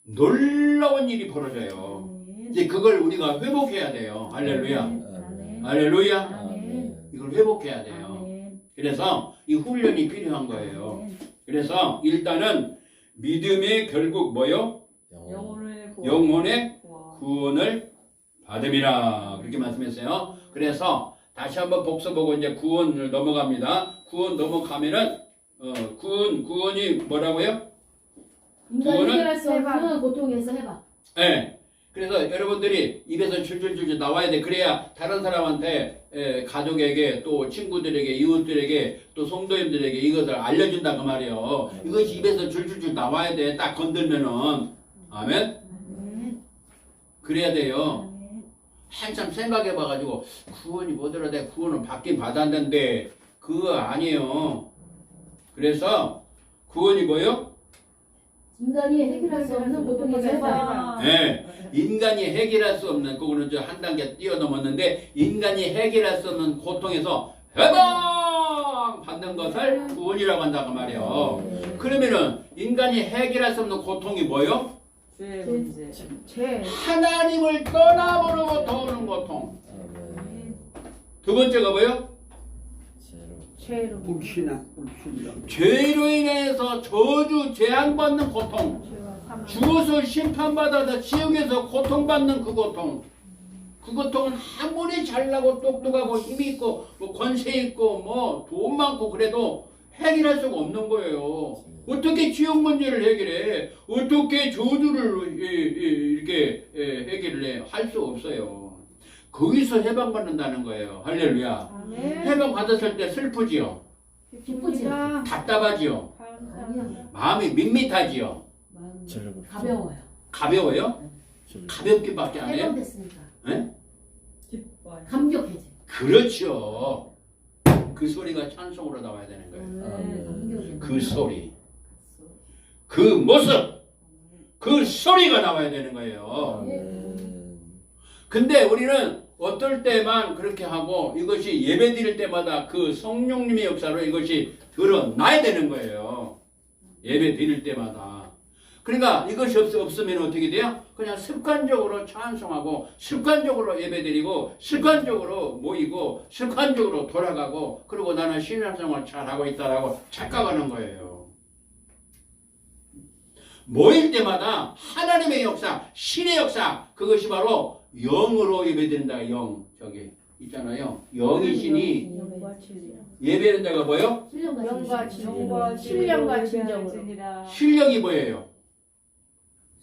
놀라운 일이 벌어져요. 이제 그걸 우리가 회복해야 돼요. 할렐루야. 아멘. 할렐루야. 아멘. 이걸 회복해야 돼요. 아멘. 그래서 이 훈련이 필요한 거예요. 그래서 일단은 믿음이 결국 뭐요? 영혼의 구원을 받음이라 그렇게 말씀했어요. 그래서 다시 한번 복습하고 이제 구원을 넘어갑니다. 구원 넘어가면은 구원이 뭐라고요? 인간이 해결할 수 없는 고통에서 해봐. 네. 그래서 여러분들이 입에서 줄줄줄 나와야 돼. 그래야 다른 사람한테, 가족에게, 또 친구들에게, 이웃들에게, 또 성도님들에게 이것을 알려준다 그 말이에요. 이것이 입에서 줄줄줄 나와야 돼. 딱 건들면은. 아멘? 그래야 돼요. 한참 생각해봐가지고 구원이 뭐더라, 내가 구원을 받긴 받았는데 그거 아니에요. 그래서 구원이 뭐예요? 인간이 해결할 수 없는 고통에서 해봐. 네, 인간이 해결할 수 없는, 그거는 한 단계 뛰어넘었는데, 인간이 해결할 수 없는 고통에서 해방 받는 것을 구원이라고 한다고 말이에요. 그러면은 인간이 해결할 수 없는 고통이 뭐예요? 죄 문제. 죄. 하나님을 떠나버리고 오는 고통. 두 번째가 뭐예요? 죄로. 죄로 인해서 저주 재앙받는 고통. 죄와 사망. 죽어서 심판받아서 지옥에서 고통받는 그 고통. 그 고통은 아무리 잘나고 똑똑하고 힘이 있고 뭐 권세 있고 뭐 돈 많고 그래도 해결할 수가 없는 거예요. 어떻게 지옥 문제를 해결해? 어떻게 저주를 이렇게 해결을 해? 할 수 없어요. 거기서 해방받는다는 거예요. 할렐루야. 아멘. 해방받았을 때 슬프지요? 기쁘지요? 답답하지요? 아니야. 마음이 밋밋하지요? 가벼워요. 가벼워요? 가볍게밖에 안 해요? 해방됐으니까. 네? 기뻐요. 감격해져. 그렇죠. 그 소리가 찬송으로 나와야 되는 거예요. 감격해. 그 소리, 그 모습, 그 소리가 나와야 되는 거예요. 근데 우리는 어떨 때만 그렇게 하고 이것이 예배 드릴 때마다 그 성령님의 역사로 이것이 드러나야 되는 거예요. 예배 드릴 때마다. 그러니까 이것이 없으면 어떻게 돼요? 그냥 습관적으로 찬송하고 습관적으로 예배드리고 습관적으로 모이고 습관적으로 돌아가고 그리고 나는 신앙생활 잘하고 있다라고 착각하는 거예요. 모일 때마다 하나님의 역사, 신의 역사, 그것이 바로 영으로 예배드린다. 영, 저기 있잖아요. 영이신이 영과 진리. 예배하는 데가 뭐예요? 영과 영과 신령과 진정으로. 진정으로. 실력이 뭐예요?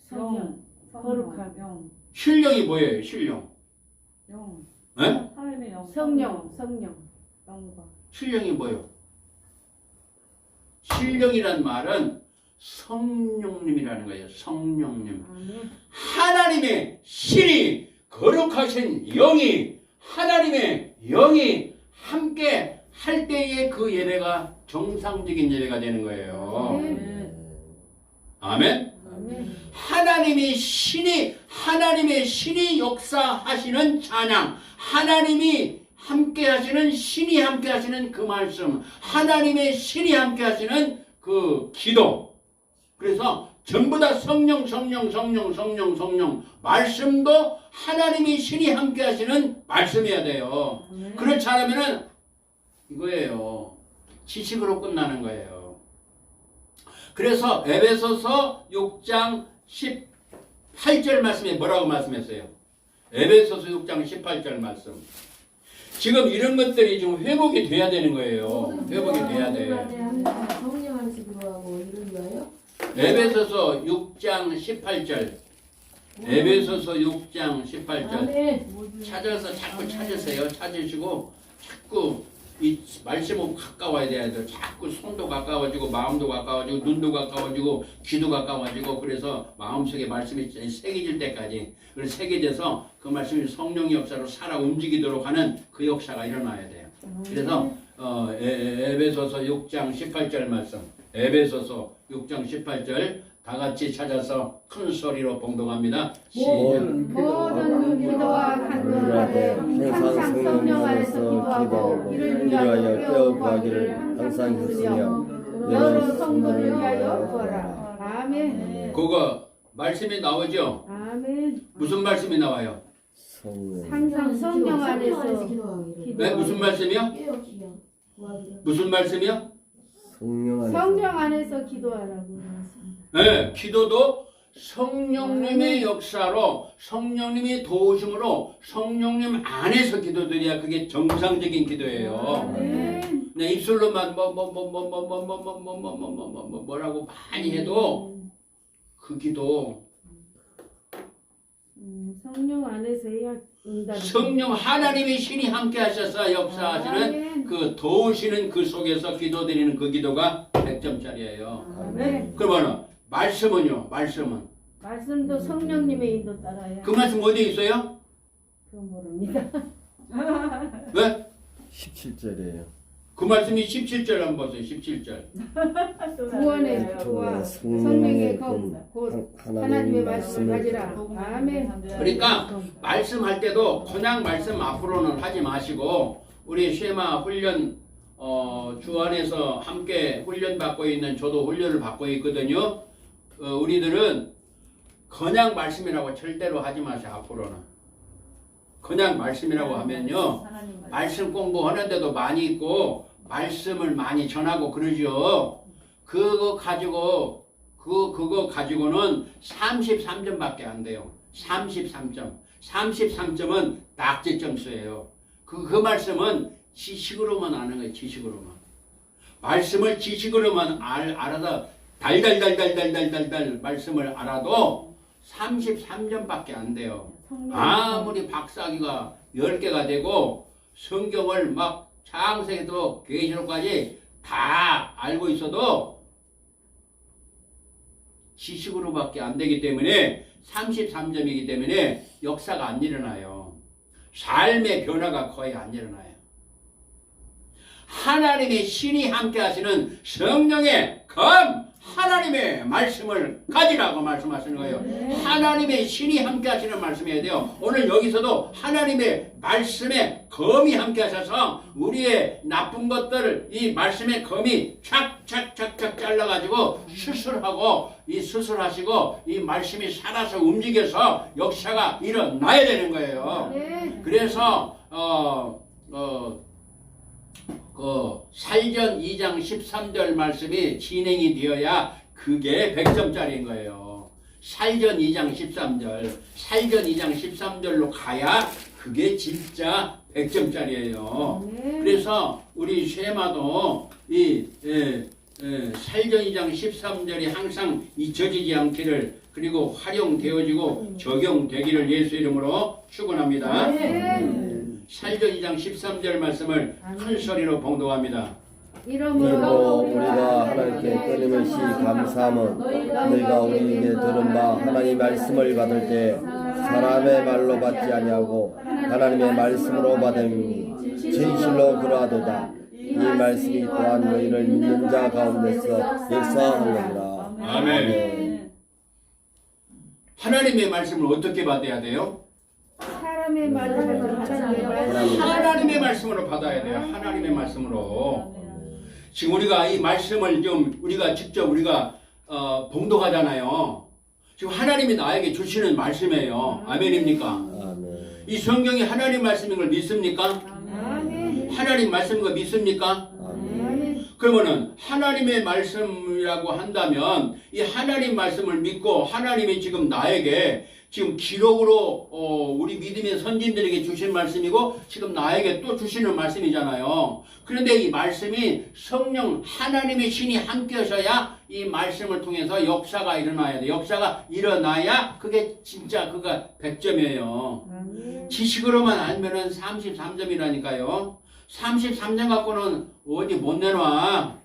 성령. 거룩한 영. 실력이 뭐예요? 실력. 영. 네? 하나님의 영. 성령. 성령. 영과. 실력이 뭐예요? 실력이란 말은 성령님이라는 거예요. 성령님. 아멘. 하나님의 신이 거룩하신 영이 하나님의 영이 함께 할 때에 그 예배가 정상적인 예배가 되는 거예요. 아멘. 아멘. 하나님의 신이 역사하시는 찬양, 하나님이 함께 하시는 신이 함께 하시는 그 말씀, 하나님의 신이 함께 하시는 그 기도. 그래서 전부 다 성령 말씀도 하나님이 신이 함께 하시는 말씀이어야 돼요. 그렇지 않으면은 이거예요. 지식으로 끝나는 거예요. 그래서 에베소서 6장 18절 말씀에 뭐라고 말씀했어요? 에베소서 6장 18절 말씀. 지금 이런 것들이 좀 회복이 돼야 되는 거예요. 회복이 돼야 돼. 성령 안에서 기도하고 이를 위하여 에베소서 6장 18절. 에베소서 6장 18절. 아멘. 찾아서 자꾸 찾으세요. 찾으시고 자꾸 이 말씀하고 가까워야 돼요. 자꾸 손도 가까워지고 마음도 가까워지고 눈도 가까워지고 귀도 가까워지고 그래서 마음속에 말씀이 새겨질 때까지 그래서 새겨져서 그 말씀이 성령 역사로 살아 움직이도록 하는 그 역사가 일어나야 돼요. 그래서 에베소서 6장 18절 말씀 에베소서 6장 18절 다 같이 찾아서 큰 소리로 봉독합니다. 모든 기도와 간구하되 항상 성령 안에서 기도하고 이를 위하여 뼈 구하기를 항상 했으며 여러 성도를 위하여 구하라. 아멘. 그거 말씀이 나오죠? 아멘. 무슨 말씀이 나와요? 항상 성령 안에서 기도하기를 네, 무슨 말씀이요? 깨어지며 구하기를 무슨 말씀이요? 성령 안에서 기도하라고. 네, 기도도 성령님의 역사로 성령님이 도우심으로 성령님 안에서 기도드려야 그게 정상적인 기도예요. 네, 입술로만 뭐라고 많이 해도 그 기도 성령 안에서 해야 응답. 성령 하나님의 신이 함께 하셔서 역사하시는 그 도우시는 그 속에서 기도드리는 그 기도가 100점짜리예요. 아멘. 그러면 말씀은요? 말씀도 성령님의 인도 따라야. 그 말씀 어디에 있어요? 그건 모릅니다. 왜? 17절이에요. 그 말씀이 17절 한번 보세요. 17절. 구원의 구와 성령의 검, 하나님의 말씀을 가지라. 아멘. 그러니까 말씀할 때도 그냥 말씀 앞으로는 하지 마시고 우리 쉐마 훈련 주 안에서 함께 훈련 받고 있는 저도 훈련을 받고 있거든요. 우리들은 그냥 말씀이라고 절대로 하지 마세요. 앞으로는 그냥 말씀이라고 하면요 말씀 공부하는데도 많이 있고 말씀을 많이 전하고 그러죠. 그거 가지고는 33점밖에 안 돼요. 33점. 33점은 낙제 점수예요. 그 말씀은 지식으로만 아는 거예요. 지식으로만. 말씀을 지식으로만 알아서 달달달달달달달 말씀을 알아도 33점밖에 안 돼요. 아무리 박사기가 10개가 되고 성경을 막 창세기도 계시록까지 다 알고 있어도 지식으로밖에 안 되기 때문에 33점이기 때문에 역사가 안 일어나요. 삶의 변화가 거의 안 일어나요. 하나님의 신이 함께 하시는 성령의 검 하나님의 말씀을 가지라고 말씀하시는 거예요. 하나님의 신이 함께 하시는 말씀이어야 돼요. 오늘 여기서도 하나님의 말씀에 검이 함께 하셔서 우리의 나쁜 것들을 이 말씀의 검이 착착착착 잘라가지고 수술하시고 이 말씀이 살아서 움직여서 역사가 일어나야 되는 거예요. 그래서 살전 2장 13절 말씀이 진행이 되어야 그게 100점짜리인 거예요. 살전 2장 13절, 살전 2장 13절로 가야 그게 진짜 100점짜리예요. 그래서 우리 쉐마도 살전 2장 13절이 항상 잊혀지지 않기를 그리고 활용되어지고 적용되기를 예수 이름으로 축원합니다. 살전 2장 13절 말씀을 큰 소리로 봉독합니다. 이러므로 우리가 하나님께 끊임없이 감사함은 너희가 우리에게 들은 바 하나님의 말씀을 받을 때 사람의 말로 받지 아니하고 하나님의 말씀으로 받음이니 진실로 그러하도다. 이 말씀이 또한 너희를 믿는 자 가운데서 역사하느니라. 아멘. 하나님의 말씀을 어떻게 받아야 돼요? 사람의 말을 하나님의 말씀으로 받아야 돼요. 하나님의 말씀으로. 지금 우리가 이 말씀을 좀 우리가 직접 우리가 봉독하잖아요. 지금 하나님이 나에게 주시는 말씀이에요. 아멘입니까? 아멘. 이 성경이 하나님 말씀인 걸 믿습니까? 아멘. 하나님 말씀인 걸 믿습니까? 아멘. 그러면은 하나님의 말씀이라고 한다면 이 하나님 말씀을 믿고 하나님이 지금 나에게 지금 기록으로 우리 믿음의 선진들에게 주신 말씀이고 지금 나에게 또 주시는 말씀이잖아요. 그런데 이 말씀이 성령 하나님의 신이 함께 하셔야 이 말씀을 통해서 역사가 일어나야 돼. 역사가 일어나야 그게 진짜 그가 100점이에요. 지식으로만 알면은 33점이라니까요. 33점 갖고는 어디 못 내놔.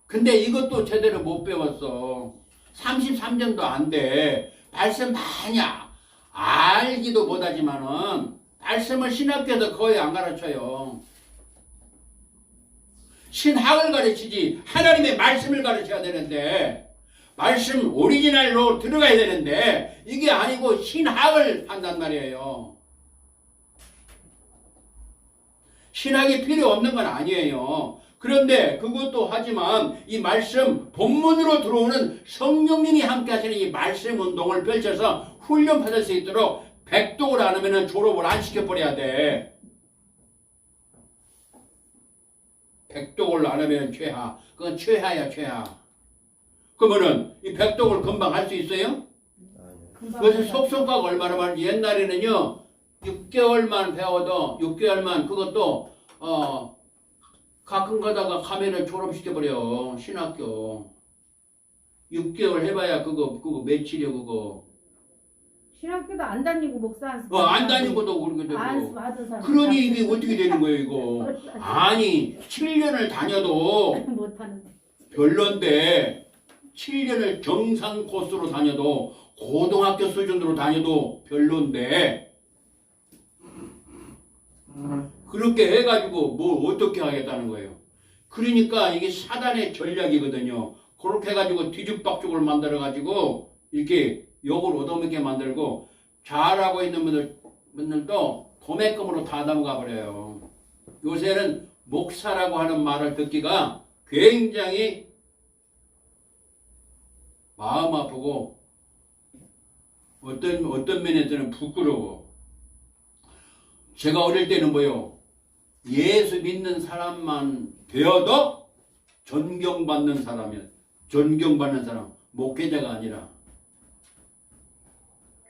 근데 이것도 제대로 못 배웠어. 33점도 안 돼. 말씀 많이 알기도 못하지만은 말씀을 신학교에서 거의 안 가르쳐요. 신학을 가르치지 하나님의 말씀을 가르쳐야 되는데 말씀 오리지널로 들어가야 되는데 이게 아니고 신학을 한단 말이에요. 신학이 필요 없는 건 아니에요. 그런데 그것도 하지만 이 말씀 본문으로 들어오는 성령님이 함께 하시는 이 말씀 운동을 펼쳐서 훈련 받을 수 있도록 백독을 안 하면 졸업을 안 시켜버려야 돼. 백독을 안 하면 최하. 그건 최하야 최하. 그러면은 이 백독을 금방 할 수 있어요? 그래서 속성과가 얼마나 많은지 옛날에는요 6개월만 배워도 6개월만 그것도 가끔 가다가 가면을 졸업시켜버려. 신학교 6개월 해봐야 그거 며칠이야 그거. 신학교도 안 다니고 목사 안 다니고도 그렇게 되고. 안 받은 사람 그러니 이게 어떻게 되는 거예요 이거. 아니 7년을 다녀도 못하는데. 별론데 7년을 정상 코스로 다녀도 고등학교 수준으로 다녀도 별론데 그렇게 해가지고 뭐 어떻게 하겠다는 거예요. 그러니까 이게 사단의 전략이거든요. 그렇게 해가지고 뒤죽박죽을 만들어가지고 이렇게 욕을 얻어먹게 만들고 잘하고 있는 분들도 도매금으로 다 넘어가 버려요. 요새는 목사라고 하는 말을 듣기가 굉장히 마음 아프고 어떤 면에서는 부끄러워. 제가 어릴 때는 뭐요? 예수 믿는 사람만 되어도 존경받는 사람이야. 존경받는 사람. 목회자가 아니라.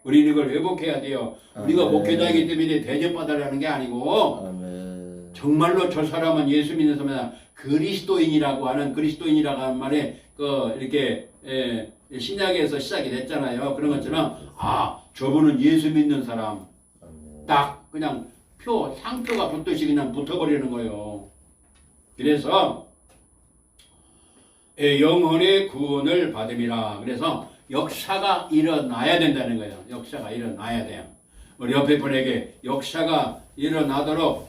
우리는 이걸 회복해야 돼요. 우리가 목회자이기 때문에 대접받으라는 게 아니고 아멘. 정말로 저 사람은 예수 믿는 사람이다. 그리스도인이라고 하는 말에 이렇게 신약에서 시작이 됐잖아요. 그런 것처럼 저분은 예수 믿는 사람. 딱 그냥 상표가 붙듯이 그냥 붙어버리는 거예요. 그래서 영혼의 구원을 받음이라. 그래서 역사가 일어나야 된다는 거예요. 역사가 일어나야 돼요. 우리 옆에 분에게 역사가 일어나도록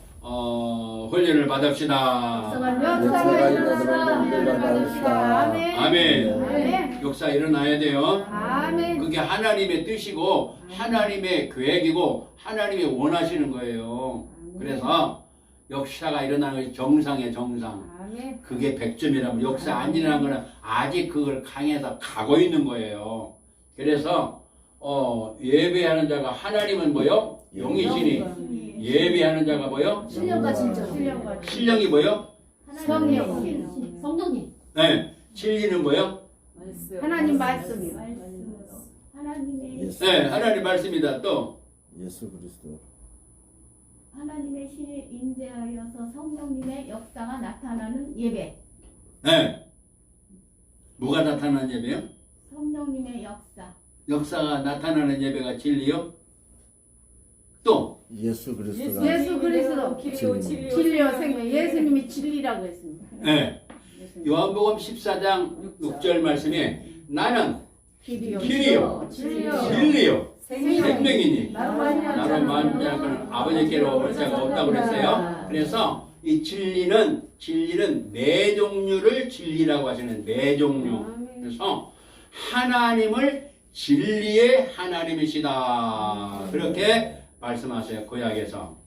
훈련을 받읍시다. 역사가 일어납시다. 아멘. 역사 일어나야 돼요. 아멘. 그게 하나님의 뜻이고 하나님의 계획이고 하나님이 원하시는 거예요. 그래서 역사가 일어나는 것이 정상이에요. 정상. 아멘. 그게 100점이라면 역사 안 일어난 거는 아직 그걸 강해서 가고 있는 거예요. 그래서 예배하는 자가 하나님은 뭐요? 영이시니 예배하는 자가 뭐요? 신령과 진정. 신령이 뭐요? 성령님. 네. 진리는 뭐요? 하나님 말씀이요. 하나님의 네. 하나님 말씀이다. 또 예수 그리스도. 하나님의 신이 임재하여서 성령님의 역사가 나타나는 예배. 네. 뭐가 나타나는 예배요? 성령님의 역사. 역사가 나타나는 예배가 진리요? 또 예수 그리스도가 예수 그리스도 진리요 생명. 예수님이 진리라고 했습니다. 네. 요한복음 14장 6절 말씀에 나는 길이요 진리요 생명이니 나로 말하는 자는 아버지께로 올 자가 없다고 그랬어요. 그래서 이 진리는 네 종류를 진리라고 하시는 네 종류. 그래서 하나님을 진리의 하나님이시다. 그렇게 말씀하세요. 구약에서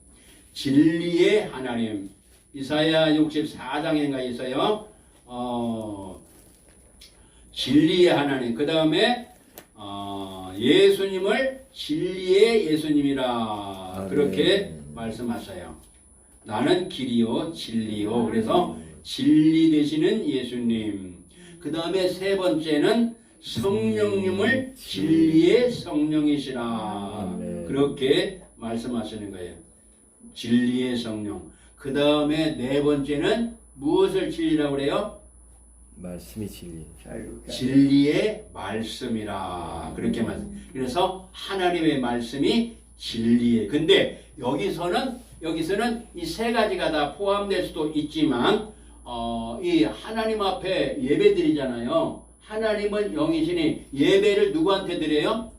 진리의 하나님. 이사야 64장인가 있어요. 진리의 하나님. 그 다음에 예수님을 진리의 예수님이라 그렇게 말씀하셔요. 나는 길이요 진리요. 그래서 진리 되시는 예수님. 그 다음에 세 번째는 성령님을 진리의 성령이시라 그렇게 말씀하시는 거예요. 진리의 성령. 그 다음에 네 번째는 무엇을 진리라고 그래요? 말씀이 진리. 진리의 말씀이라 그렇게 말씀. 그래서 하나님의 말씀이 진리에. 근데 여기서는 이 세 가지가 다 포함될 수도 있지만 이 하나님 앞에 예배드리잖아요. 하나님은 영이시니 예배를 누구한테 드려요?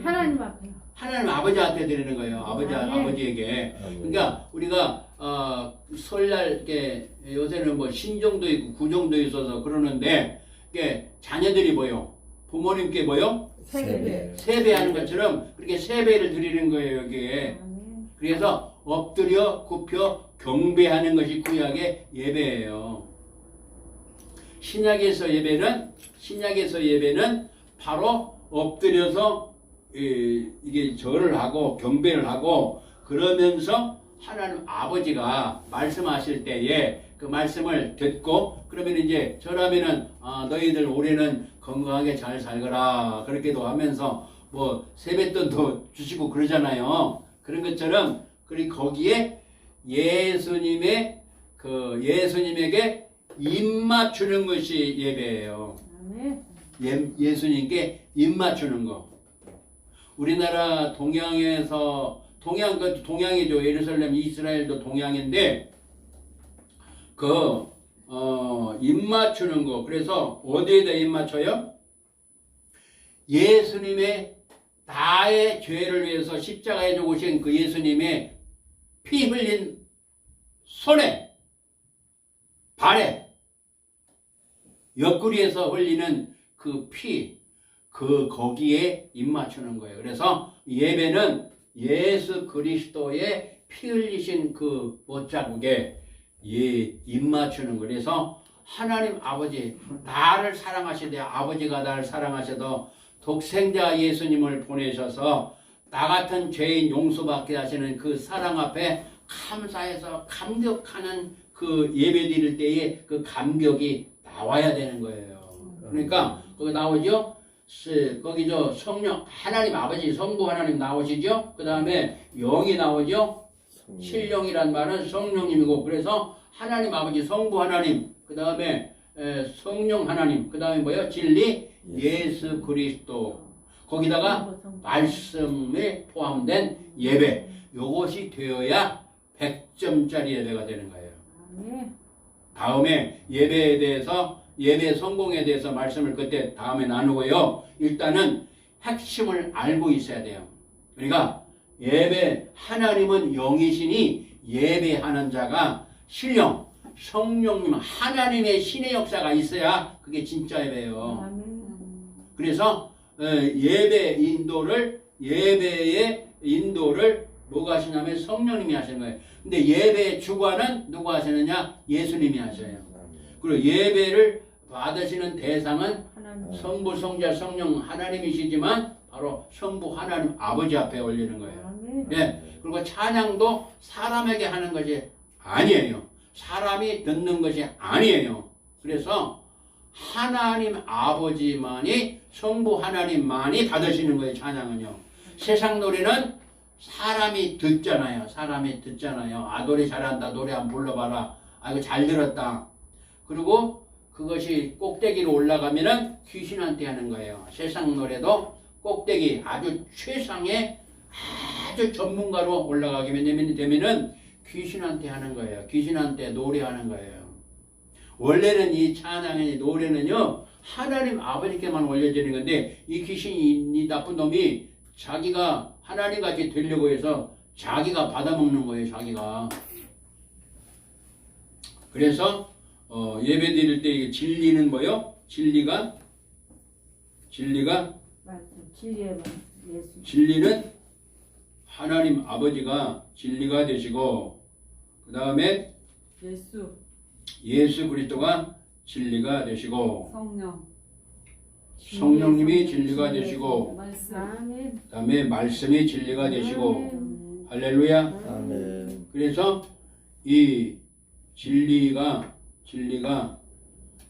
하나님 앞에. 하나님 아버지한테 드리는 거예요. 아버지에게. 그러니까 우리가 설날 이렇게 요새는 뭐 신정도 있고 구정도 있어서 그러는데 이게 자녀들이 뭐요? 부모님께 뭐요? 세배하는 것처럼 그렇게 세배를 드리는 거예요. 여기에. 그래서 엎드려 굽혀 경배하는 것이 구약의 예배예요. 신약에서 예배는 바로 엎드려서 이게 절을 하고 경배를 하고 그러면서 하나님 아버지가 말씀하실 때에 그 말씀을 듣고 그러면 이제 절하면은 너희들 올해는 건강하게 잘 살거라 그렇게도 하면서 뭐 세뱃돈도 주시고 그러잖아요. 그런 것처럼 그리고 거기에 예수님에게 입 맞추는 것이 예배예요. 예수님께 입 맞추는 거. 우리나라 동양에서 그것도 동양이죠. 예루살렘, 이스라엘도 동양인데 입 맞추는 거. 그래서 어디에다 입 맞춰요? 예수님의 나의 죄를 위해서 십자가에 죽으신 그 예수님의 피 흘린 손에 발에 옆구리에서 흘리는 그 피 거기에 입 맞추는 거예요. 그래서 예배는 예수 그리스도의 피 흘리신 그 못자국에 입 맞추는 거예요. 그래서 하나님 아버지 나를 사랑하시되 아버지가 나를 사랑하셔도 독생자 예수님을 보내셔서 나 같은 죄인 용서받게 하시는 그 사랑 앞에 감사해서 감격하는 그 예배 드릴 때에 그 감격이 나와야 되는 거예요. 그러니까 거기 나오죠? 거기죠. 성령 하나님 아버지 성부 하나님 나오시죠? 그 다음에 영이 나오죠? 신령이란 말은 성령님이고 그래서 하나님 아버지 성부 하나님 그 다음에 성령 하나님 그 다음에 뭐예요? 진리 예수 그리스도 거기다가 말씀에 포함된 예배 요것이 되어야 100점짜리 예배가 되는 거예요. 다음에 예배에 대해서 예배 성공에 대해서 말씀을 그때 다음에 나누고요. 일단은 핵심을 알고 있어야 돼요. 그러니까 예배 하나님은 영이시니 예배하는 자가 신령 성령님 하나님의 신의 역사가 있어야 그게 진짜 예배예요. 그래서 예배의 인도를 뭐가 하시냐면 성령님이 하시는 거예요. 근데 예배의 주관은 누가 하시느냐? 예수님이 하셔요. 그리고 예배를 받으시는 대상은 성부, 성자, 성령 하나님이시지만 바로 성부 하나님 아버지 앞에 올리는 거예요. 네. 그리고 찬양도 사람에게 하는 것이 아니에요. 사람이 듣는 것이 아니에요. 그래서 하나님 아버지만이 성부 하나님만이 받으시는 거예요. 찬양은요. 세상 노래는 사람이 듣잖아요. 노래 잘한다. 노래 한번 불러봐라. 이거 잘 들었다. 그리고 그것이 꼭대기로 올라가면은 귀신한테 하는 거예요. 세상 노래도 꼭대기 아주 최상의 아주 전문가로 올라가게 되면은 귀신한테 하는 거예요. 귀신한테 노래하는 거예요. 원래는 이 찬양의 노래는요 하나님 아버지께만 올려지는 건데 이 귀신이 이 나쁜 놈이 자기가 하나님같이 되려고 해서 자기가 받아먹는 거예요. 자기가. 그래서 예배 드릴 때 진리는 뭐요? 진리는 하나님 아버지가 진리가 되시고 그 다음에 예수 그리스도가 진리가 되시고 성령, 성령님이 진리가 되시고 말씀. 아멘. 그다음에 말씀이 진리가 되시고 할렐루야. 아멘. 그래서 이 진리가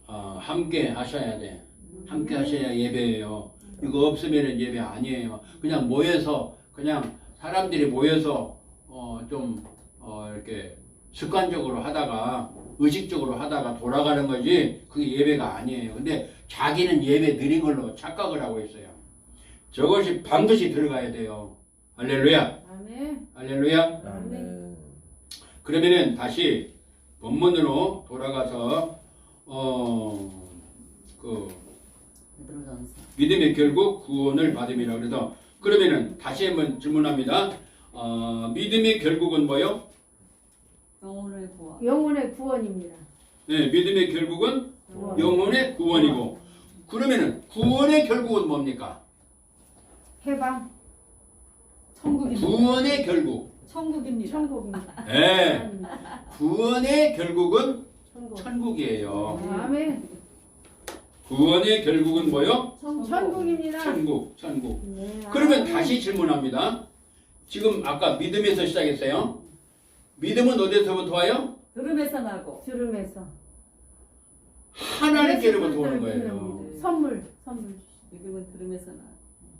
함께 하셔야 돼. 함께 하셔야 예배예요. 이거 없으면 예배 아니에요. 그냥 모여서 그냥 사람들이 모여서 이렇게 습관적으로 하다가 의식적으로 하다가 돌아가는 거지 그게 예배가 아니에요. 근데 자기는 예배 드린 걸로 착각을 하고 있어요. 저것이 반드시 들어가야 돼요. 할렐루야. 아멘. 할렐루야. 아멘. 그러면은 다시 본문으로 돌아가서 베드로전서. 믿음의 결국 구원을 받음이라 그래서 그러면은 다시 한번 질문합니다. 믿음의 결국은 뭐요? 영혼의 구원. 영혼의 구원입니다. 네, 믿음의 결국은 구원. 영혼의 구원이고 그러면은 구원의 결국은 뭡니까? 해방. 천국입니다. 구원의 결국. 천국입니다. 천국입니다. 네, 구원의 결국은 천국. 천국이에요. 아멘. 구원의 결국은 뭐요? 천국입니다. 천국. 네, 그러면 아멘. 다시 질문합니다. 지금 아까 믿음에서 시작했어요. 믿음은 어디서부터 와요? 들음에서 나고. 들음에서 하나님께로부터 오는 거예요. 선물. 믿음은 들음에서 나.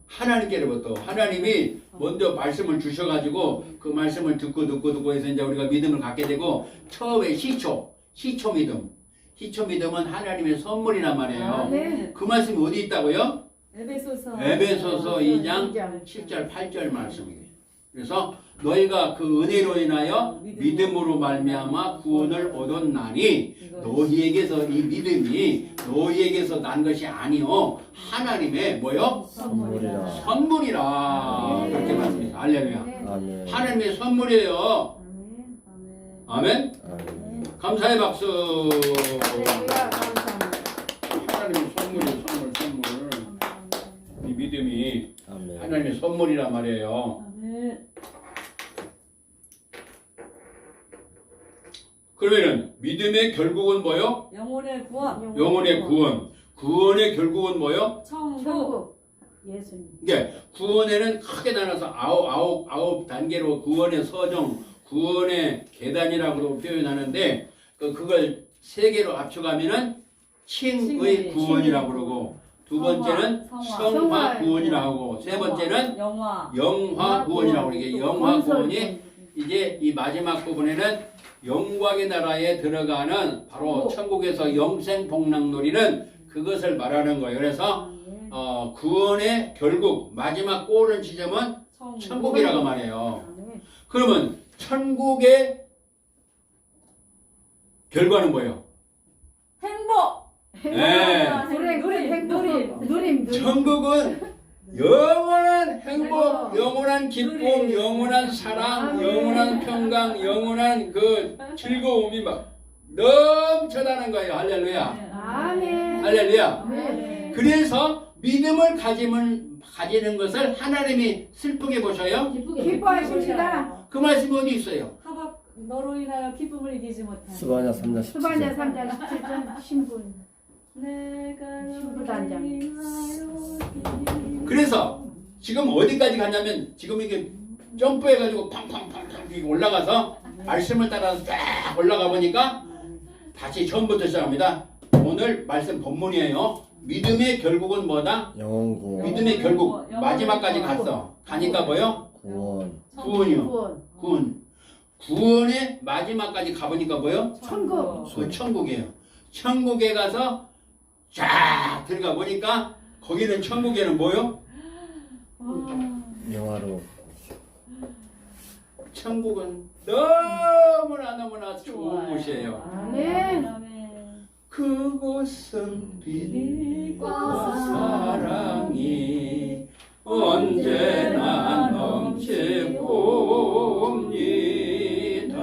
하나님께로부터 하나님이 먼저 말씀을 주셔가지고 그 말씀을 듣고 해서 이제 우리가 믿음을 갖게 되고 처음에 시초 믿음은 하나님의 선물이란 말이에요. 네. 그 말씀이 어디 있다고요? 에베소서 2장 7절 8절 말씀이에요. 그래서 너희가 그 은혜로 인하여 믿음으로 말미암아 구원을 얻었나니 너희에게서 이 믿음이 너희에게서 난 것이 아니요 하나님의 뭐요? 선물이라 그렇게 말씀합니다. 할렐루야. 아멘. 하나님의 선물이에요. 아멘. 아멘. 감사의 박수. 할렐루야. 감사합니다. 하나님의 선물이에요. 선물. 이 믿음이 아멘. 하나님의 선물이란 말이에요. 아멘. 그러면은 믿음의 결국은 뭐요? 영혼의 구원. 영혼의 구원. 구원의 결국은 뭐요? 천국. 천국. 예수님. 이게 구원에는 크게 나눠서 아홉 단계로 구원의 서정, 구원의 계단이라고도 표현하는데 그걸 세 개로 합쳐가면은 칭의 구원이라고 그러고 두 번째는 성화 구원이라고 하고 세 번째는 영화 구원이라고 그러게 영화 구원이 이제 이 마지막 부분에는 영광의 나라에 들어가는 바로 천국에서 영생 복락놀이는 그것을 말하는 거예요. 그래서 구원의 결국 마지막 꼬는 지점은 천국이라고 말해요. 그러면 천국의 결과는 뭐예요? 행복. 네. 누림. 천국은 영원한 행복, 영원한 기쁨, 영원한 사랑, 영원한 평강, 영원한 그 즐거움이 막 넘쳐나는 거예요. 할렐루야. 아멘. 할렐루야. 네. 그래서 믿음을 가지는 것을 하나님이 슬프게 보셔요. 기뻐하십니다. 그 말씀이 어디 있어요? 하박 너로 인하여 기쁨을 이기지 못한. 스바냐 3장 17절. 수반자 3장 17절 신분. 내가 신부 단장. 그래서 지금 어디까지 갔냐면 지금 이게 점프해가지고 팡팡팡팡 올라가서 말씀을 따라서 쫙 올라가 보니까 다시 처음부터 시작합니다. 오늘 말씀 본문이에요. 믿음의 결국은 뭐다? 영원 구원. 믿음의 결국 마지막까지 갔어. 가니까 뭐요? 구원. 구원이요. 구원의 마지막까지 가보니까 뭐요? 천국. 그 천국이에요. 천국에 가서 쫙 들어가 보니까 거기는 천국에는 뭐요? 영화로. 천국은 너무나 좋은 곳이에요. 아멘. 그곳은 빛과 사랑이 언제나 넘치고 옵니다.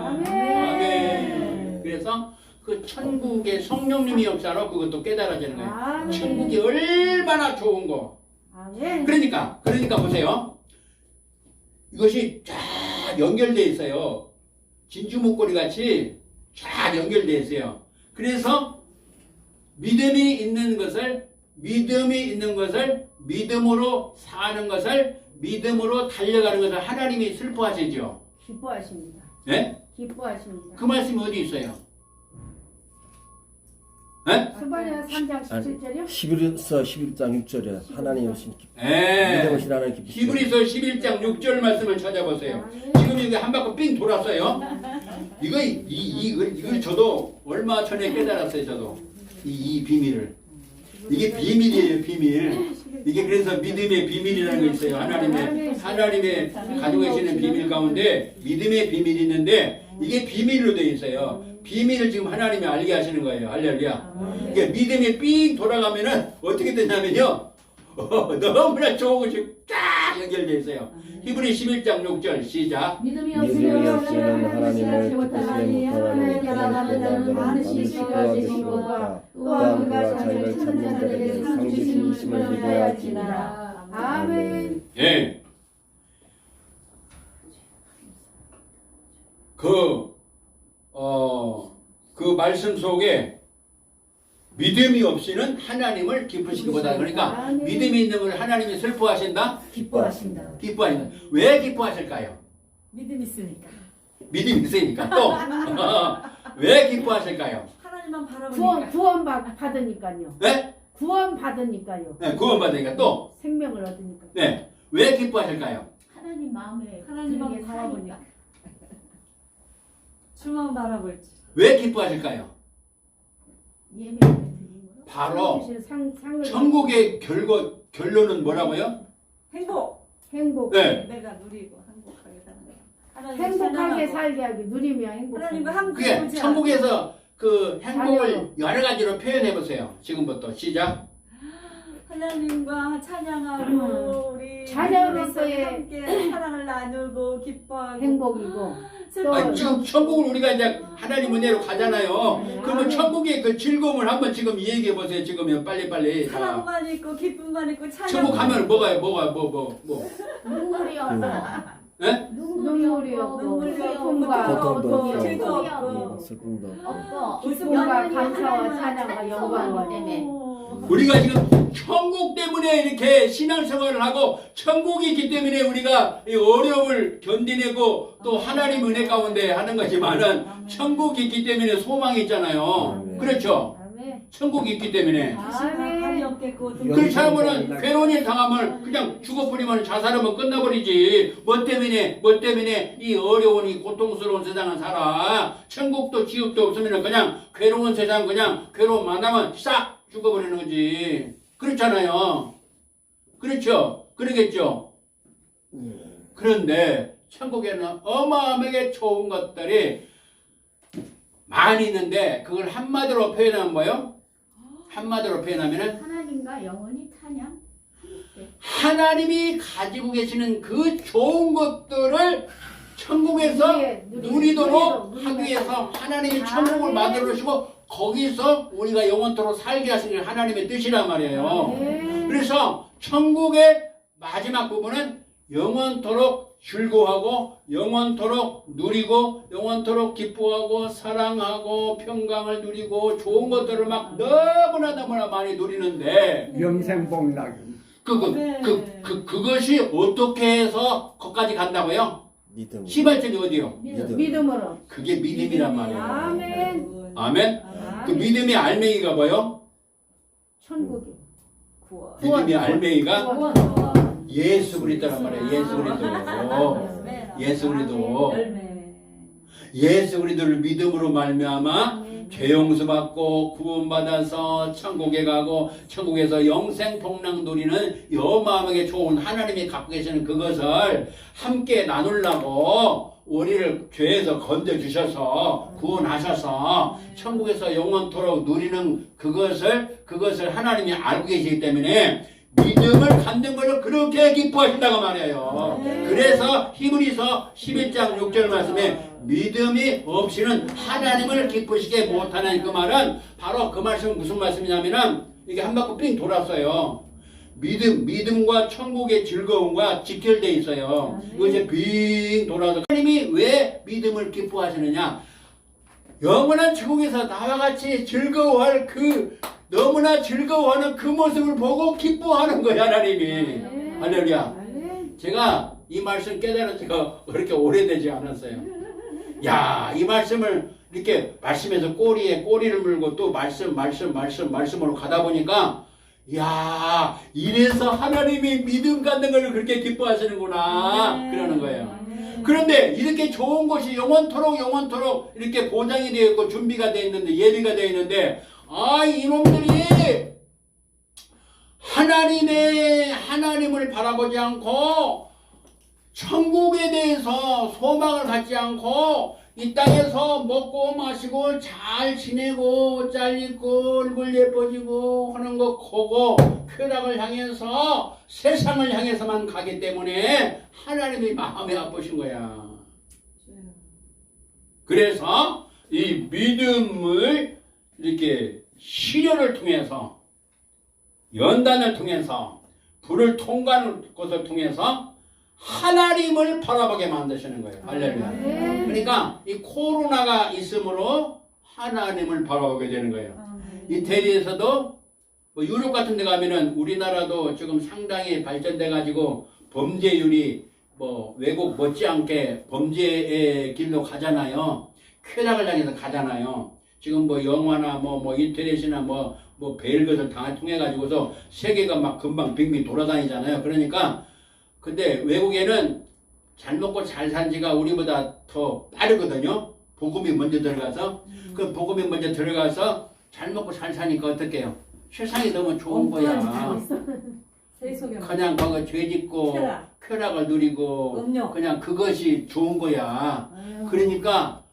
아멘. 그래서 그 천국의 성령님이 역사로 그것도 깨달아지는 거예요. 아멘. 천국이 얼마나 좋은 거. 아멘. 그러니까 보세요. 이것이 쫙 연결되어 있어요. 진주 목걸이 같이 쫙 연결되어 있어요. 그래서 믿음이 있는 것을 믿음으로 사는 것을 믿음으로 달려가는 것을 하나님이 슬퍼하시죠. 기뻐하십니다. 네? 기뻐하십니다. 그 말씀이 어디 있어요? 네? 스바냐 3장 17절이요? 11서 11장 6절에 하나님 오신 기쁨. 네. 믿음 오신 하나님 기쁨. 히브리서 11장 6절 말씀을 찾아보세요. 지금 여기 한 바퀴 삥 돌았어요. 이거 저도 얼마 전에 깨달았어요. 저도 이 비밀을. 이게 비밀이에요, 비밀. 이게 그래서 믿음의 비밀이라는 게 있어요. 하나님의 가지고 계시는 비밀 가운데 믿음의 비밀이 있는데 이게 비밀로 되어 있어요. 비밀을 지금 하나님이 알게 하시는 거예요. 할렐루야. 이게 믿음이 삥 돌아가면은 어떻게 되냐면요. 너무나 좋은 것이 쫙 연결되어 있어요. 히브리 11장 6절 시작. 믿음이 믿음이 없으면 없이는 기쁘시지 하나님을 기쁘시지 못하나니 하나님은 못하나니 반드시 시가 되시고 또한 그가 자기를 찾는 자들에게 상 주심을 믿어야 할지니라. 아멘. 예. 그 말씀 속에 믿음이 없이는 하나님을 기쁘시기 못하다. 그러니까 믿음이 있는 걸 하나님이 슬퍼하신다? 기뻐하신다. 기뻐하신다. 왜 기뻐하실까요? 믿음 있으니까. 믿음이 있으니까. 또 왜 기뻐하실까요? 하나님만 바라보니까. 구원 받으니까요. 네? 구원 받으니까요. 네, 구원받으니까 또 생명을 얻으니까. 네. 왜 기뻐하실까요? 하나님 마음에 하나님만 들게 바라보니까. 사니까. 주만 바라볼지. 왜 기뻐하실까요? 예배를 드리므로 바로 상을 천국의 결론은 뭐라고요? 행복. 네. 내가 누리고 행복하게 사는 거야. 하나님 행복하게 찬양하고 살게 하기 누리며 행복하게. 하나님과 함께 그게 보자. 천국에서 그 행복을 자녀로. 여러 가지로 표현해 보세요. 지금부터 시작. 하나님과 찬양하고 우리 자녀로서의 함께 사랑을 나누고 기뻐하고 행복이고 아니, 지금 천국을 우리가 이제 하나님 은혜로 가잖아요. 그러면 천국의 그 즐거움을 한번 지금 얘기해 보세요. 지금요, 빨리. 사랑만 있고 기쁨만 있고 찬양. 천국 가면 뭐가요? 눈물이 없고 네? 눈물이 없고 눈물이 슬픔과 없고 고통이 즐거워. 없고 슬픔도 없고 기쁨과 감사와 찬양과 영광과 때문에 우리가 지금 천국 때문에 이렇게 신앙생활을 하고 천국이 있기 때문에 우리가 이 어려움을 견디내고 또 하나님 은혜 가운데 하는 거지만은 천국이 있기 때문에 소망이 있잖아요. 그렇죠? 아멘. 천국이 있기 때문에. 발이 없겠고 그렇지 않으면 괴로운 일 당하면 그냥 죽어버리면 자살하면 끝나버리지. 뭐 때문에 이 어려운 이 고통스러운 세상을 살아. 천국도 지옥도 없으면 그냥 괴로운 세상 그냥 괴로움 만나면 싹 죽어버리는 거지. 그렇잖아요. 그렇죠? 그러겠죠? 그런데 천국에는 어마어마하게 좋은 것들이 많이 있는데 그걸 한마디로 표현하면 뭐예요? 한마디로 표현하면은 하나님과 영원히 찬양. 하나님이 가지고 계시는 그 좋은 것들을 천국에서 누리도록 하기 위해서 하나님이 천국을 만들어 주시고 거기서 우리가 영원토록 살게 하시는 게 하나님의 뜻이란 말이에요. 그래서 천국의 마지막 부분은 영원토록 즐거워하고 영원토록 누리고 영원토록 기뻐하고 사랑하고 평강을 누리고 좋은 것들을 막 너무나 많이 누리는데 영생복락. 그것이 어떻게 해서 거기까지 간다고요? 믿음. 시발점이 어디요? 믿음으로. 그게 믿음이란 말이에요. 아멘. 아멘? 그 믿음의 알맹이가 뭐요? 천국이. 믿음의 알맹이가 구원. 예수 그리스도란 말이에요. 예수 그리스도. 예수 그리스도를 믿음으로 말미암아 죄 용서받고 구원받아서 천국에 가고 천국에서 영생 복락 누리는 어마어마하게 좋은 하나님이 갖고 계시는 그것을 함께 나누려고 우리를 죄에서 건져주셔서 구원하셔서 천국에서 영원토록 누리는 그것을 하나님이 알고 계시기 때문에 믿음을 갖는 것을 그렇게 기뻐하신다고 말해요. 그래서 히브리서 11장 6절 말씀에 믿음이 없이는 하나님을 기쁘시게 못하는 그 말은 바로 그 말씀은 무슨 말씀이냐면은 이게 한 바퀴 삥 돌았어요. 믿음과 천국의 즐거움과 직결되어 있어요. 이것이 빙 돌아서 하나님이 왜 믿음을 기뻐하시느냐? 영원한 천국에서 나와 같이 즐거워할 너무나 즐거워하는 그 모습을 보고 기뻐하는 거야, 하나님이. 할렐루야. 제가 이 말씀 깨달은 지가 그렇게 오래되지 않았어요. 야, 이 말씀을 이렇게 말씀에서 꼬리에 꼬리를 물고 또 말씀으로 가다 보니까 야, 이래서 하나님이 믿음 갖는 걸 그렇게 기뻐하시는구나. 그러는 거예요. 그런데 이렇게 좋은 것이 영원토록 이렇게 보장이 되어 있고 준비가 되어 있는데, 예비가 되어 있는데, 이놈들이 하나님을 바라보지 않고 천국에 대해서 소망을 갖지 않고 이 땅에서 먹고 마시고 잘 지내고 잘 입고 얼굴 예뻐지고 하는 거 보고 쾌락을 향해서 세상을 향해서만 가기 때문에 하나님이 마음이 아프신 거야. 그래서 이 믿음을 이렇게 시련을 통해서 연단을 통해서 불을 통과하는 것을 통해서 하나님을 바라보게 만드시는 거예요. 할렐루야. 그러니까 이 코로나가 있으므로 하나님을 바라보게 되는 거예요. 이태리에서도 뭐 유럽 같은 데 가면은 우리나라도 지금 상당히 발전돼 가지고 범죄율이 뭐 외국 못지않게 범죄의 길로 가잖아요. 쾌락을 향해서 가잖아요. 지금 뭐 영화나 뭐 인터넷이나 뭐 별것을 다 통해 가지고서 세계가 막 금방 빙빙 돌아다니잖아요. 그러니까 근데 외국에는 잘 먹고 잘 산 지가 우리보다 더 빠르거든요. 복음이 먼저 들어가서 그 복음이 먼저 들어가서 잘 먹고 잘 사니까 어떡해요? 세상이 너무 좋은 거야. 그냥 거기 죄 짓고 쾌락을 누리고 그냥 그것이 좋은 거야. 그러니까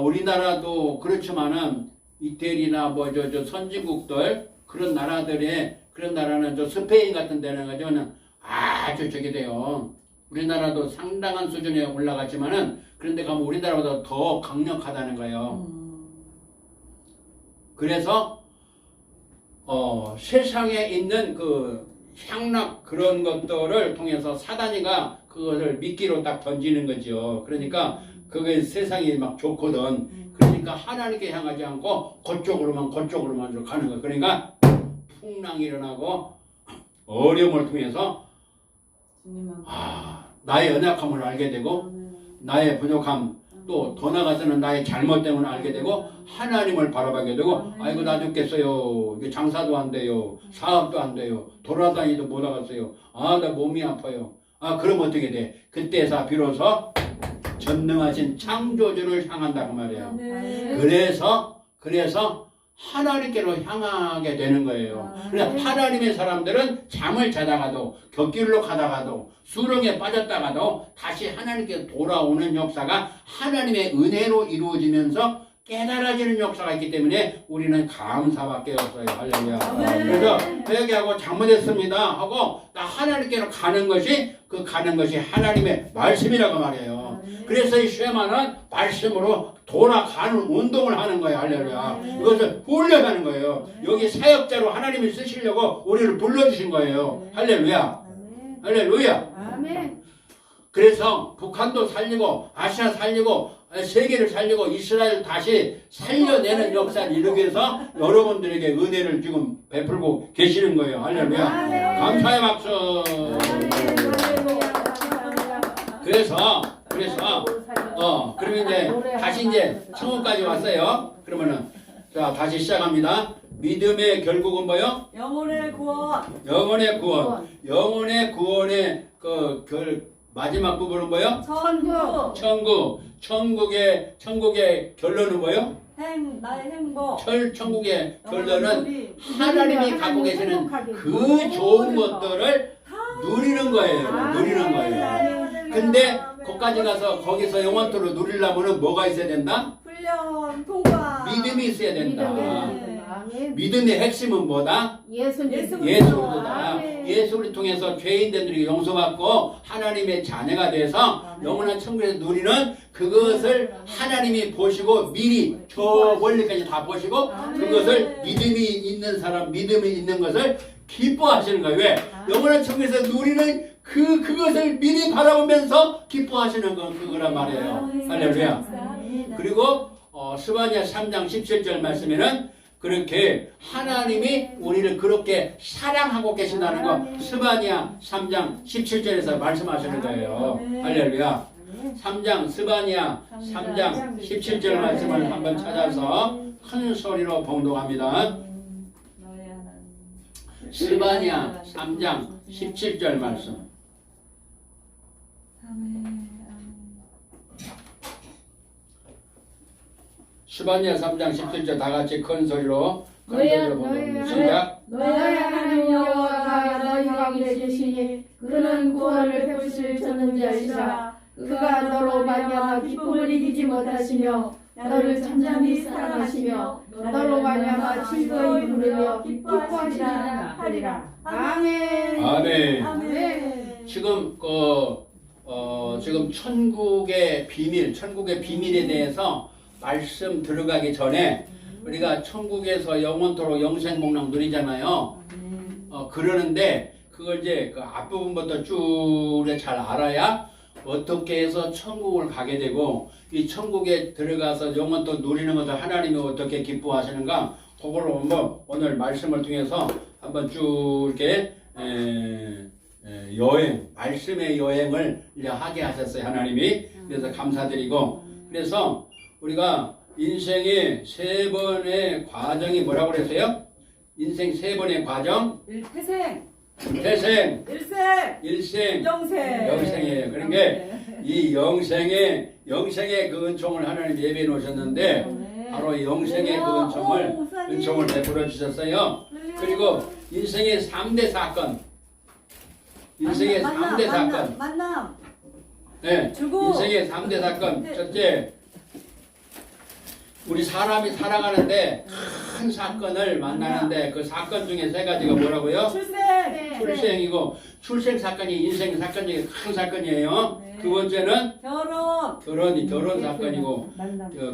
우리나라도 그렇지만은 이태리나 저 선진국들 그런 나라는 저 스페인 같은 데는 가지고는 아주 저기 돼요. 우리나라도 상당한 수준에 올라갔지만은 그런데 가면 우리나라보다 더 강력하다는 거예요. 그래서 세상에 있는 그 향락 그런 것들을 통해서 사단이가 그것을 미끼로 딱 던지는 거죠. 그러니까 그게 세상이 막 좋거든. 그러니까 하나님께 향하지 않고 그쪽으로만 가는 거예요. 그러니까 풍랑이 일어나고 어려움을 통해서 나의 연약함을 알게 되고 나의 부족함 또 더 나아가서는 나의 잘못됨을 알게 되고 하나님을 바라보게 되고 아이고 나 죽겠어요. 이게 장사도 안 돼요. 사업도 안 돼요. 돌아다니도 못 나갔어요. 나 몸이 아파요. 그럼 어떻게 돼? 그때서 비로소 전능하신 창조주를 향한다 그 말이에요. 그래서 하나님께로 향하게 되는 거예요. 그래서 하나님의 사람들은 잠을 자다가도 곁길로 가다가도 수렁에 빠졌다가도 다시 하나님께 돌아오는 역사가 하나님의 은혜로 이루어지면서 깨달아지는 역사가 있기 때문에 우리는 감사밖에 없어요. 할렐루야. 그래서 회개하고 잘못했습니다 하고 나 하나님께로 가는 것이 하나님의 말씀이라고 말해요. 그래서 이 쉐마는 말씀으로 돌아가는 운동을 하는 거예요. 할렐루야. 이것을 훈련하는 거예요. 여기 사역자로 하나님이 쓰시려고 우리를 불러주신 거예요. 할렐루야. 할렐루야. 아멘. 그래서 북한도 살리고 아시아 살리고 세계를 살리고 이스라엘 다시 살려내는 역사를 이루기 위해서 여러분들에게 은혜를 지금 베풀고 계시는 거예요. 할렐루야. 감사의 박수. 그래서 그러면 이제 다시 이제 천국까지 왔어요. 그러면은 자 다시 시작합니다. 믿음의 결국은 뭐요? 영혼의 구원. 영혼의 구원. 영혼의 구원의 마지막 부분은 뭐요? 천국의 결론은 뭐요? 나의 행복. 천국의 결론은 하나님이 갖고 계시는 그 좋은 것들을 누리는 거예요. 누리는 거예요. 근데 거기까지 가서 거기서 영원토록 누리려면 뭐가 있어야 된다? 훈련, 통과. 믿음이 있어야 된다. 아멘. 믿음의 핵심은 뭐다? 예수님. 예수다. 아멘. 예수를 통해서 죄인들이 용서받고 하나님의 자녀가 돼서 영원한 천국에서 누리는 그것을 하나님이 보시고 미리 저 멀리까지 다 보시고 그것을 믿음이 있는 사람, 믿음이 있는 것을 기뻐하시는 거예요. 왜? 영원한 천국에서 누리는 그것을 미리 바라보면서 기뻐하시는 건 그거란 말이에요. 할렐루야. 그리고 스바냐 3장 17절 말씀에는 그렇게 하나님이 우리를 그렇게 사랑하고 계신다는 거 스바냐 3장 17절에서 말씀하시는 거예요. 할렐루야. 3장 스바냐 3장 17절 말씀을 한번 찾아서 큰 소리로 봉독합니다. 스바냐 3장 17절 말씀. 스바냐 3장 17절 다 같이 큰 소리로 봉독합니다. 시작. 너희 하나님 여호와가 너희 가운데 계시니 그는 구원을 베푸실 전능자이시라. 그가 너로 말미암아 기쁨을 이기지 못하시며 너를 잠잠히 사랑하시며 너로 말미암아 즐거이 부르며 기뻐하시리라 하리라. 아멘. 아멘. 아멘. 지금 지금 천국의 비밀에 대해서 말씀 들어가기 전에 우리가 천국에서 영원토록 영생복락 누리잖아요. 그러는데 그걸 이제 그 앞부분부터 쭉 잘 알아야 어떻게 해서 천국을 가게 되고 이 천국에 들어가서 영원토록 누리는 것을 하나님이 어떻게 기뻐하시는가 그걸 한번 오늘 말씀을 통해서 한번 쭉 이렇게 여행, 말씀의 여행을 이제 하게 하셨어요. 하나님이. 그래서 감사드리고 그래서 우리가 인생의 3번의 과정이 뭐라고 그랬어요? 인생 3번의 과정? 태생, 일생, 영생이에요. 그러니까 이 영생의 그 은총을 하나님 예배해 놓으셨는데 바로 이 영생의 그 은총을 베풀어 주셨어요. 그리고 인생의 3대 사건, 인생의 3대 사건, 만남. 네, 주고. 인생의 3대 사건. 첫째, 우리 사람이 살아가는데 큰 사건을 만나는데 그 사건 중에 3가지가 뭐라고요? 출생이고 출생 사건이 인생 사건 중에 큰 사건이에요. 네. 두 번째는 결혼. 결혼 사건이고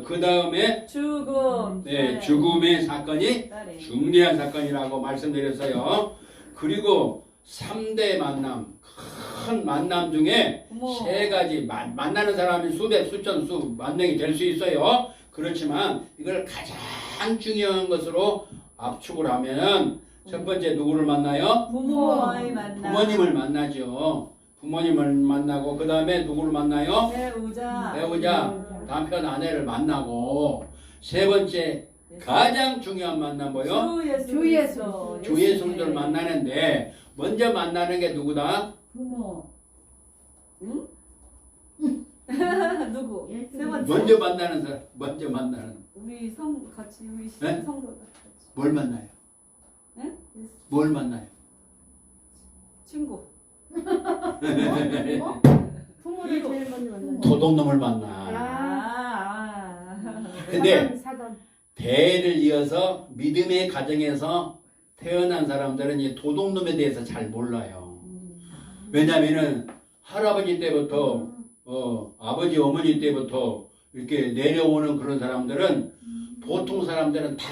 그 다음에 죽음. 네, 죽음의 사건이 중대한 사건이라고 말씀드렸어요. 그리고 3대 만남, 큰 만남 중에 3가지 만나는 사람이 수백, 수천, 수만 명이 될 수 있어요. 그렇지만 이걸 가장 중요한 것으로 압축을 하면 첫 번째 누구를 만나요? 부모와의 만남. 부모님을 만나죠. 부모님을 만나고 그 다음에 누구를 만나요? 배우자, 남편, 아내를 만나고 세 번째 가장 중요한 만남 뭐요? 주 예수. 주 예수를 만나는데 먼저 만나는 게 누구다? 부모. 누구? 세 먼저 만나는 사람, 먼저 만나는. 우리 같이 우리 네? 성도가 같이. 뭘 만나요? 네? 뭘 만나요? 친구. 부모를 제일 먼저 만나요. 도둑놈을 만나. 근데 대를 이어서 믿음의 가정에서 태어난 사람들은 이 도둑놈에 대해서 잘 몰라요. 왜냐면은 할아버지 때부터 아버지 어머니 때부터 이렇게 내려오는 그런 사람들은 보통 사람들은 다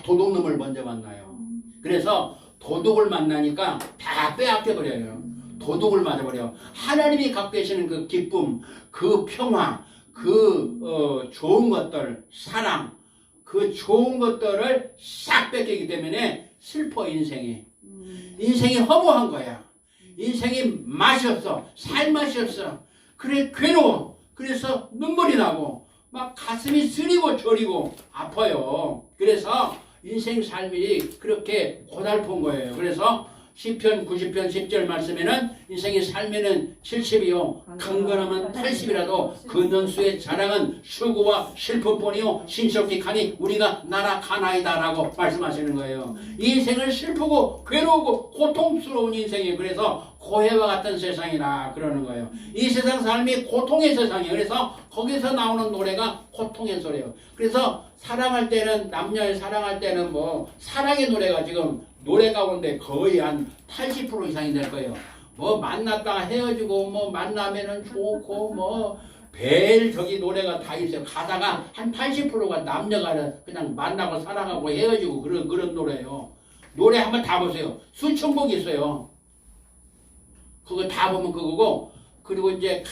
도둑놈을 먼저 만나요. 그래서 도둑을 만나니까 다 빼앗겨 버려요. 도둑을 맞아버려. 하나님이 갖고 계시는 그 기쁨, 그 평화, 그 좋은 것들, 사랑, 그 좋은 것들을 싹 뺏기기 때문에 슬퍼 인생이. 인생이 허무한 거야. 인생이 맛이 없어. 살 맛이 없어. 그래 괴로워. 그래서 눈물이 나고 막 가슴이 쓰리고 저리고 아파요. 그래서 인생 삶이 그렇게 고달픈 거예요. 그래서 시편 90편 10절 말씀에는 인생의 삶에는 70이요 강건하면 80이라도 그 년수의 자랑은 수고와 슬픔뿐이요 신속히 가니 우리가 날아가나이다 라고 말씀하시는 거예요. 이 인생을 슬프고 괴로우고 고통스러운 인생이에요. 그래서 고해와 같은 세상이라 그러는 거예요. 이 세상 삶이 고통의 세상이에요. 그래서 거기서 나오는 노래가 고통의 소리예요. 그래서 사랑할 때는 남녀를 사랑할 때는 뭐 사랑의 노래가 지금 노래 가운데 거의 한 80% 이상이 될 거예요. 뭐 만났다가 헤어지고 뭐 만나면은 좋고 뭐 별 저기 노래가 다 있어요. 가사가 한 80%가 남녀가 그냥 만나고 사랑하고 헤어지고 그런 노래예요. 노래 한번 다 보세요. 수천 곡 있어요. 그거 다 보면 그거고, 그리고 이제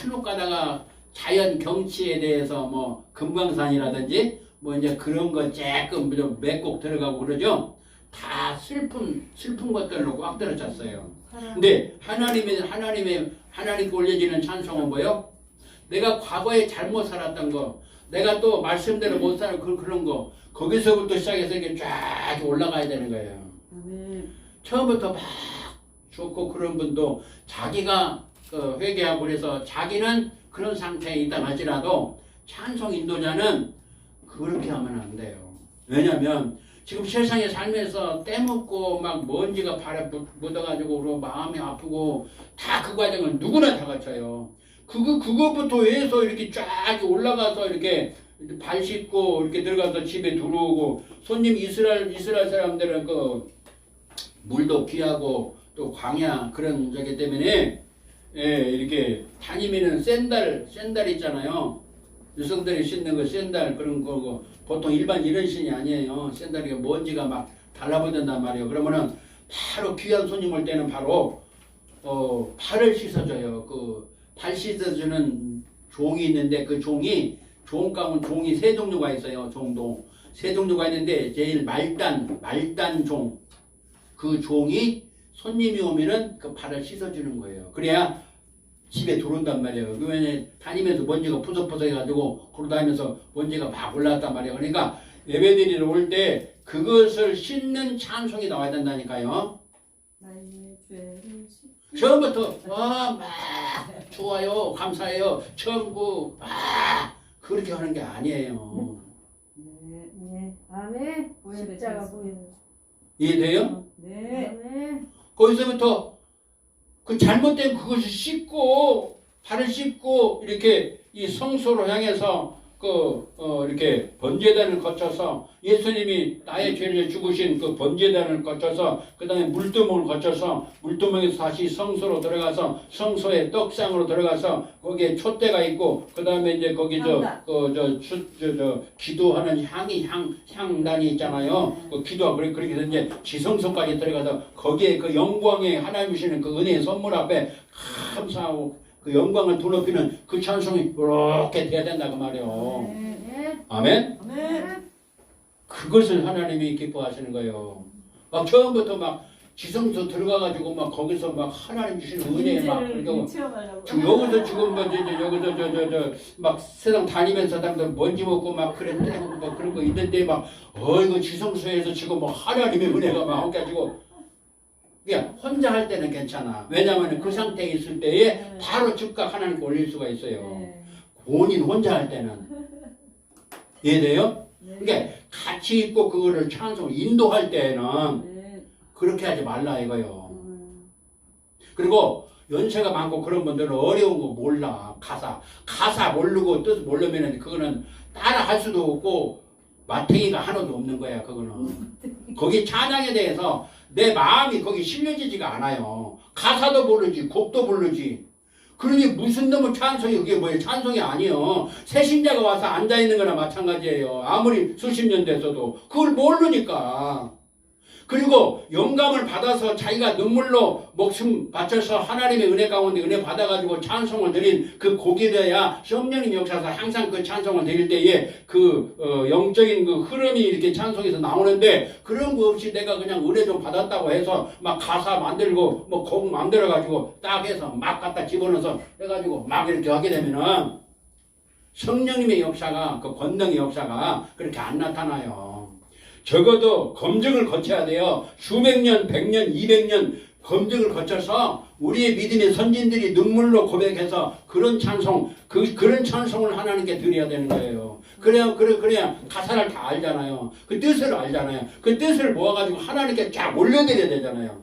간혹 가다가 자연 경치에 대해서 뭐 금강산이라든지 뭐 이제 그런 거 조금 몇 곡 들어가고 그러죠. 다 슬픈 것들로 꽉 들어찼어요. 근데 하나님께 올려지는 찬송은 뭐요? 내가 과거에 잘못 살았던 거, 내가 또 말씀대로 못 사는 그런 거, 거기서부터 시작해서 이렇게 쫙 올라가야 되는 거예요. 처음부터 막 좋고 그런 분도 자기가 회개하고 그래서 자기는 그런 상태에 있다 할지라도 찬송 인도자는 그렇게 하면 안 돼요. 왜냐하면 지금 세상에 살면서 때묻고 막 먼지가 발에 묻어가지고 그리고 마음이 아프고 다 그 과정을 누구나 다 거쳐요. 그것부터 해서 이렇게 쫙 올라가서 이렇게 발 씻고 이렇게 들어가서 집에 들어오고 손님 이스라엘 사람들은 그 물도 귀하고 또 광야 그런 저기 때문에 이렇게 다니면은 샌들 있잖아요. 여성들이 신는 거 샌들 그런 거고 보통 일반 이런 신이 아니에요. 샌들이 먼지가 막 달라붙는단 말이에요. 그러면은 바로 귀한 손님 올 때는 바로 발을 씻어줘요. 그 발 씻어주는 종이 있는데 그 종 가운데 종이 세 종류가 있어요. 종도 세 종류가 있는데 제일 말단 종, 그 종이 손님이 오면은 그 발을 씻어주는 거예요. 그래야 집에 들어온단 말이에요. 왜냐면 다니면서 먼지가 푸석푸석 해가지고 걸어다니면서 먼지가 막 올라왔단 말이에요. 그러니까 예배드리러 올 때 그것을 씻는 찬송이 나와야 된다니까요. 나의 죄를 처음부터 막 좋아요, 감사해요, 천국 그렇게 하는 게 아니에요. 네. 아멘. 십자가 보여요. 이해돼요? 네. 아멘. 거기서부터 그 잘못된 그것을 씻고 발을 씻고 이렇게 이 성소로 향해서 이렇게 번제단을 거쳐서 예수님이 나의 죄를 죽으신 그 번제단을 거쳐서 그 다음에 물두멍을 거쳐서 물두멍에서 다시 성소로 들어가서 성소의 떡상으로 들어가서 거기에 촛대가 있고 그 다음에 이제 거기 기도하는 향단이 있잖아요. 그 기도하고 그렇게 해서 이제 지성소까지 들어가서 거기에 그 영광의 하나님 주시는 그 은혜의 선물 앞에 감사하고 그 영광을 드높이는 그 찬송이 이렇게 돼야 된다고 말이에요. 아멘? 아멘. 그것을 하나님이 기뻐하시는 거예요. 막 처음부터 막 지성소 들어가가지고 막 거기서 막 하나님 주시는 은혜에 막 그러고 체험하려고. 여기서 지금 뭐 여기서 막 세상 다니면서 사람들 먼지 먹고 막 그랬대 뭐 그런 거 있는데 막 이거 지성소에서 지금 뭐 하나님의 은혜가 막 엉켜지고. 그러니까 혼자 할 때는 괜찮아. 왜냐하면 그 상태에 있을 때에 바로 즉각 하나님께 올릴 수가 있어요. 본인 혼자 할 때는. 이해돼요? 그러니까 같이 있고 그거를 찬송을 인도할 때는 그렇게 하지 말라 이거요. 그리고 연세가 많고 그런 분들은 어려운 거 몰라. 가사 모르고 뜻 모르면은 그거는 따라 할 수도 없고 마탱이가 하나도 없는 거야. 그거는. 거기 찬양에 대해서 내 마음이 거기 실려지지가 않아요. 가사도 모르지, 곡도 모르지. 그러니 무슨 놈의 찬송이 그게 뭐예요? 찬송이 아니에요. 새신자가 와서 앉아있는 거나 마찬가지예요. 아무리 수십 년 됐어도. 그걸 모르니까. 그리고 영감을 받아서 자기가 눈물로 목숨 바쳐서 하나님의 은혜 가운데 은혜 받아가지고 찬송을 드린 그 곡이 돼야 성령님 역사에서 항상 그 찬송을 드릴 때에 그 영적인 그 흐름이 이렇게 찬송에서 나오는데 그런 거 없이 내가 그냥 은혜 좀 받았다고 해서 막 가사 만들고 뭐 곡 만들어가지고 딱 해서 막 갖다 집어넣어서 해가지고 막 이렇게 하게 되면은 성령님의 역사가 그 권능의 역사가 그렇게 안 나타나요. 적어도 검증을 거쳐야 돼요. 수백 년, 100년, 200년 검증을 거쳐서 우리의 믿음의 선진들이 눈물로 고백해서 그런 찬송, 그런 찬송을 하나님께 드려야 되는 거예요. 그래야 가사를 다 알잖아요. 그 뜻을 알잖아요. 그 뜻을 모아가지고 하나님께 쫙 올려드려야 되잖아요.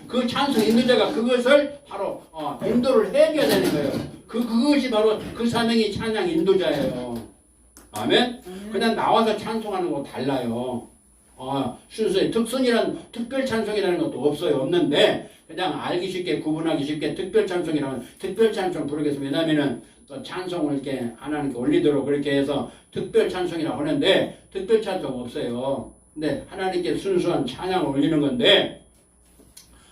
그 찬송 인도자가 그것을 바로 인도를 해줘야 되는 거예요. 그것이 바로 그 사명이 찬양 인도자예요. 아멘? 그냥 나와서 찬송하는 거 달라요. 순서에 특별 찬송이라는 것도 없어요. 없는데 그냥 알기 쉽게 구분하기 쉽게 특별 찬송이라면 특별 찬송 부르겠습니다. 왜냐면은 또 찬송을 이렇게 하나님께 올리도록 그렇게 해서 특별 찬송이라고 하는데 특별 찬송 없어요. 근데 하나님께 순수한 찬양을 올리는 건데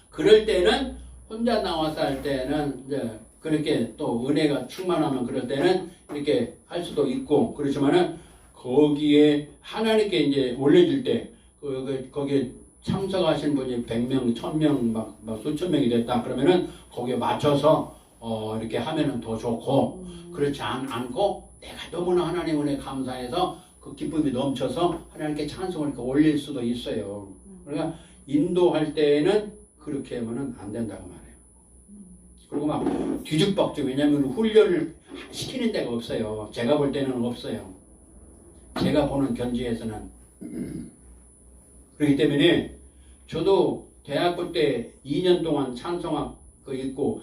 그럴 때는 혼자 나와서 할 때는 이제 그렇게 또 은혜가 충만하면 그럴 때는 이렇게 할 수도 있고 그렇지만은 거기에 하나님께 이제 올려줄 때 거기에 참석하신 분이 100명, 1000명 막 수천 명이 됐다 그러면은 거기에 맞춰서 이렇게 하면은 더 좋고 그렇지 않고 내가 너무나 하나님 은혜 감사해서 그 기쁨이 넘쳐서 하나님께 찬송을 이렇게 올릴 수도 있어요. 그러니까 인도할 때는 그렇게 하면은 안 된다고 말해요. 그리고 막 뒤죽박죽 왜냐하면 훈련을 시키는 데가 없어요. 제가 볼 때는 없어요. 제가 보는 견지에서는 그렇기 때문에 저도 대학교 때 2년 동안 찬송학 있고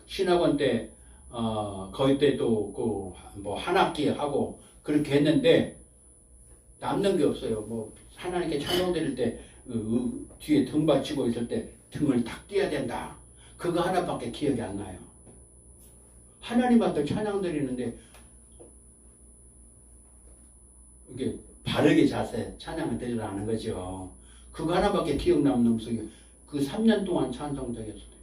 신학원 때 거의 때 또 뭐 한 학기 하고 그렇게 했는데 남는 게 없어요. 뭐 하나님께 찬송 드릴 때 뒤에 등 받치고 있을 때 등을 탁 띄어야 된다. 그거 하나밖에 기억이 안 나요. 하나님 앞에 찬양 드리는데 이게 바르게 자세 찬양을 드리라는 거죠. 그거 하나밖에 기억 남는 속에 그 3년 동안 찬송자였어요.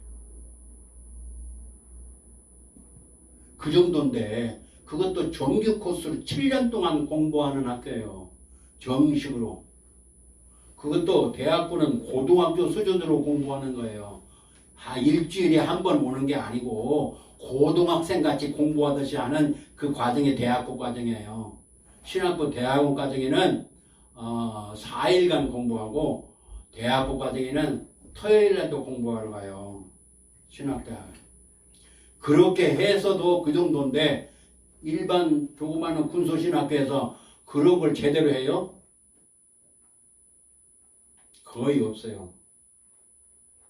그 정도인데 그것도 정규 코스로 7년 동안 공부하는 학교예요. 정식으로. 그것도 대학부는 고등학교 수준으로 공부하는 거예요. 일주일에 한 번 오는 게 아니고 고등학생 같이 공부하듯이 하는 그 과정이 대학부 과정이에요. 신학부 대학원 과정에는 4일간 공부하고 대학부 과정에는 토요일날도 공부하러 가요. 신학대학. 그렇게 해서도 그 정도인데 일반 조그마한 군소신학교에서 그런 걸 제대로 해요? 거의 없어요.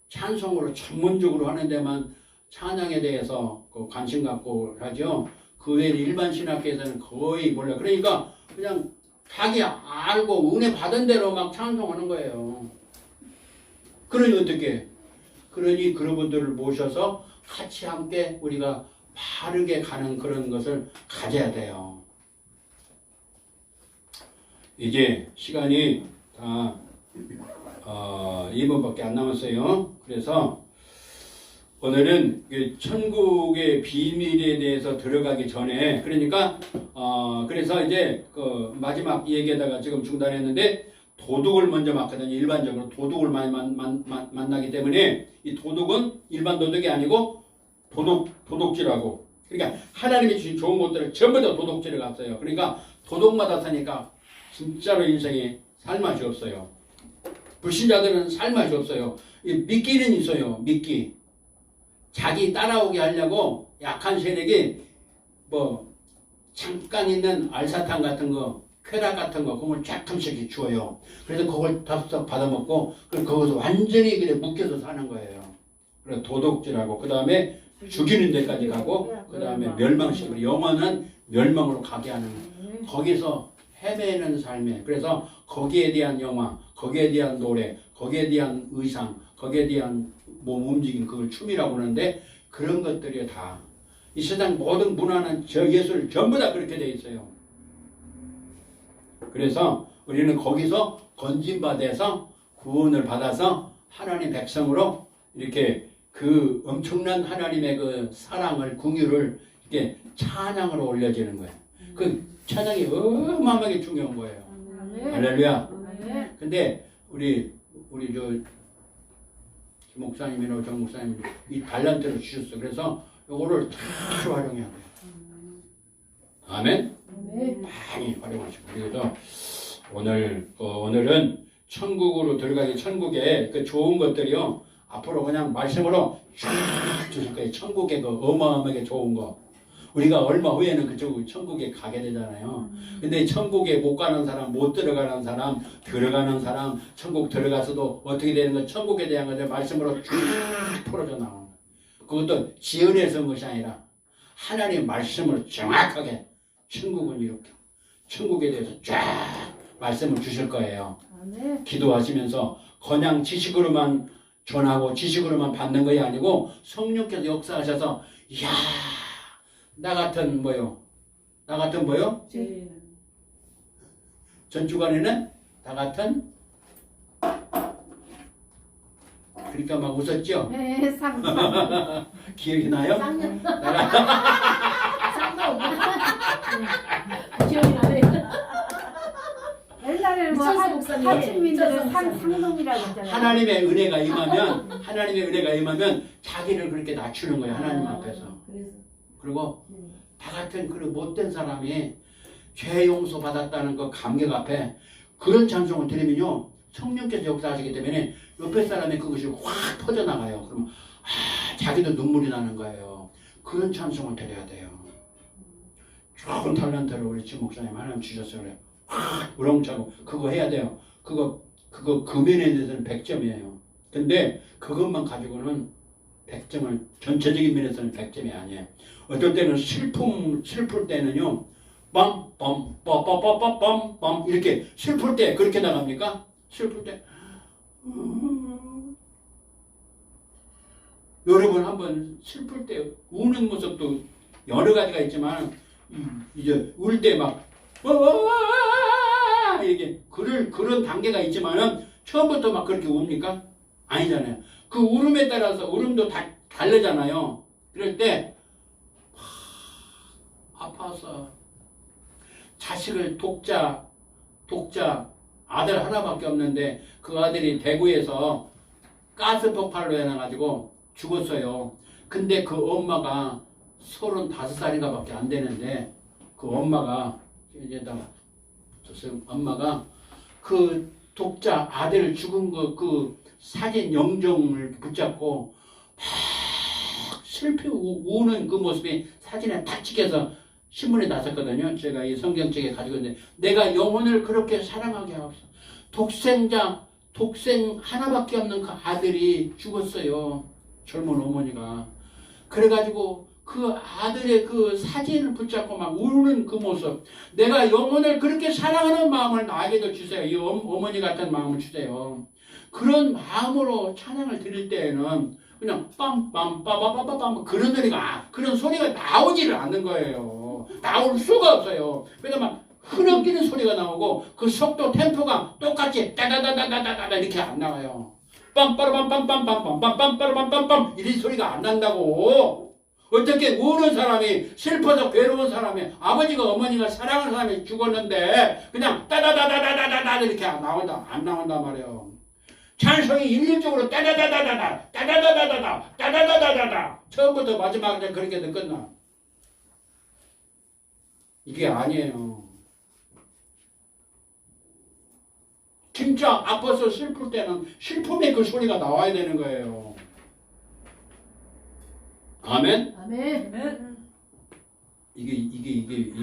찬송으로 전문적으로 하는 데만 찬양에 대해서 관심 갖고 하죠. 그 외에 일반 신학교에서는 거의 몰라요. 그러니까 그냥 자기 알고 은혜 받은 대로 막 찬송하는 거예요. 그러니 어떻게? 그러니 그런 분들을 모셔서 같이 함께 우리가 바르게 가는 그런 것을 가져야 돼요. 이제 시간이 다 2분밖에 안 남았어요. 그래서 오늘은 천국의 비밀에 대해서 들어가기 전에 그러니까 그래서 이제 그 마지막 얘기에다가 지금 중단했는데 도둑을 먼저 맞거든요. 일반적으로 도둑을 많이 만나기 때문에 이 도둑은 일반 도둑이 아니고 도둑질하고 그러니까 하나님이 주신 좋은 것들을 전부 다 도둑질을 갔어요. 그러니까 도둑마다 사니까 진짜로 인생에 살맛이 없어요. 불신자들은 살맛이 없어요. 미끼는 있어요. 미끼. 자기 따라오게 하려고 약한 세력이 뭐 잠깐 있는 알사탕 같은 거, 쾌락 같은 거, 그걸 조금씩 주어요. 그래서 그걸 덥석 받아먹고, 거기서 완전히 그래 묶여서 사는 거예요. 그래서 도둑질하고, 그 다음에 죽이는 데까지 가고, 그 다음에 멸망식으로, 영원한 멸망으로 가게 하는 거예요. 거기서 헤매는 삶에, 그래서 거기에 대한 영화, 거기에 대한 노래, 거기에 대한 의상, 거기에 대한 몸 움직임, 그걸 춤이라고 하는데, 그런 것들이 다, 이 세상 모든 문화는 저 예술 전부 다 그렇게 돼 있어요. 그래서 우리는 거기서 건진받아서 구원을 받아서 하나님 백성으로 이렇게 그 엄청난 하나님의 그 사랑을, 궁유를 이렇게 찬양으로 올려지는 거예요. 그 찬양이 어마어마하게 중요한 거예요. 할렐루야. 근데 우리 저 목사님이나 정 목사님 이 달란트를 주셨어. 그래서 요거를 잘 활용해야 돼요. 아멘. 많이 활용하시고 그래서 오늘은 천국으로 들어가기 천국에 그 좋은 것들이요 앞으로 그냥 말씀으로 쫙 주실 거예요. 천국의 그 어마어마하게 좋은 거 우리가 얼마 후에는 그쪽 천국에 가게 되잖아요. 근데 천국에 못 가는 사람, 못 들어가는 사람, 들어가는 사람, 천국 들어가서도 어떻게 되는 건 천국에 대한 것을 말씀으로 쭉 풀어져 나오는 거예요. 그것도 지연해서 온 것이 아니라 하나님의 말씀으로 정확하게 천국은 이렇게 천국에 대해서 쫙 말씀을 주실 거예요. 아멘. 기도하시면서 그냥 지식으로만 전하고 지식으로만 받는 것이 아니고 성령께서 역사하셔서 이야 나 같은 뭐요? 전 주간에는 나 같은 그러니까 막 웃었죠? 네, 상. 기억이 나요? 쌍도 기억이 나네. 옛날에 뭐 미천수 목사님. 하층민들은 상동이라고 했잖아요. 하나님의 은혜가 임하면 자기를 그렇게 낮추는 거예요. 하나님 앞에서. 그래서 그리고 다 같은 그 못된 사람이 죄 용서 받았다는 그 감격 앞에 그런 찬송을 드리면요 성령께서 역사하시기 때문에 옆에 사람의 그것이 확 퍼져나가요. 그러면 자기도 눈물이 나는 거예요. 그런 찬송을 드려야 돼요. 좋은 탤런트를 우리 지 목사님 하나님 주셨어요. 그래요. 확 우렁차고 그거 해야 돼요. 그거 금연에 대해서는 100점이에요. 근데 그것만 가지고는 100점을 전체적인 면에서는 100점이 아니에요. 어떨 때는 슬플 때는요 빰빰빰빰빰빰빰 이렇게 슬플 때 그렇게 나갑니까? 슬플 때 여러분 한번 슬플 때 우는 모습도 여러 가지가 있지만 이제 울 때 막 이렇게 그런 단계가 있지만은 처음부터 막 그렇게 웁니까? 아니잖아요. 그 울음에 따라서 울음도 다 다르잖아요. 그럴 때 아파서 자식을 독자 아들 하나밖에 없는데 그 아들이 대구에서 가스 폭발로 해놔가지고 죽었어요. 근데 그 엄마가 35살인가 밖에 안 되는데 그 엄마가 그 독자 아들 죽은 그 사진 영정을 붙잡고 막 슬피 우는 그 모습이 사진에 딱 찍혀서 신문에 났었거든요. 제가 이 성경책에 가지고 있는데 내가 영혼을 그렇게 사랑하게 하옵소서. 독생 하나밖에 없는 그 아들이 죽었어요. 젊은 어머니가. 그래가지고 그 아들의 그 사진을 붙잡고 막 우는 그 모습. 내가 영혼을 그렇게 사랑하는 마음을 나에게도 주세요. 이 어머니 같은 마음을 주세요. 그런 마음으로 찬양을 드릴 때에는 그냥 빰빰빠바바바밤 그런 소리가 나오지를 않는 거예요. 나올 수가 없어요. 왜냐면 흐느끼는 소리가 나오고 그 속도 템포가 똑같이 따다다다다다다 이렇게 안 나와요. 빰빠라빰빰빰빰빰빰빰빰빰빰 이런 소리가 안 난다고. 어떻게 우는 사람이 슬퍼서 괴로운 사람이 아버지가 어머니가 사랑하는 사람이 죽었는데 그냥 따다다다다다다 이렇게 안 나온단 말이에요. 찬송이 일률적으로 따다다다다다 따다다다다다 따다다다다다 처음부터 마지막까지 그렇게 끝나. 이게 아니에요. 진짜 아파서 슬플 때는 슬픔의 그 소리가 나와야 되는 거예요. 아멘? 아멘. 이게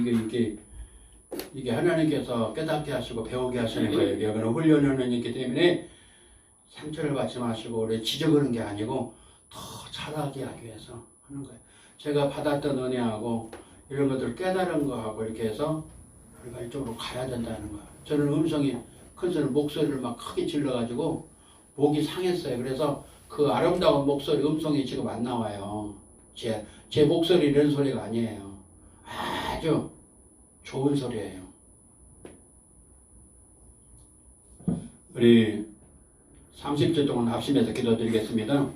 하나님께서 깨닫게 하시고 배우게 하시는 거예요. 여기는 훈련하는 있기 때문에 상처를 받지 마시고 우리 지적하는 게 아니고 더 잘하게 하기 위해서 하는 거예요. 제가 받았던 은혜하고 이런 것들 깨달은 거하고 이렇게 해서 우리가 이쪽으로 가야 된다는 거예요. 저는 음성이 큰 소리 목소리를 막 크게 질러가지고 목이 상했어요. 그래서 그 아름다운 목소리 음성이 지금 안 나와요. 제 목소리 이런 소리가 아니에요. 아주 좋은 소리예요. 우리 30초 동안 합심해서 기도드리겠습니다.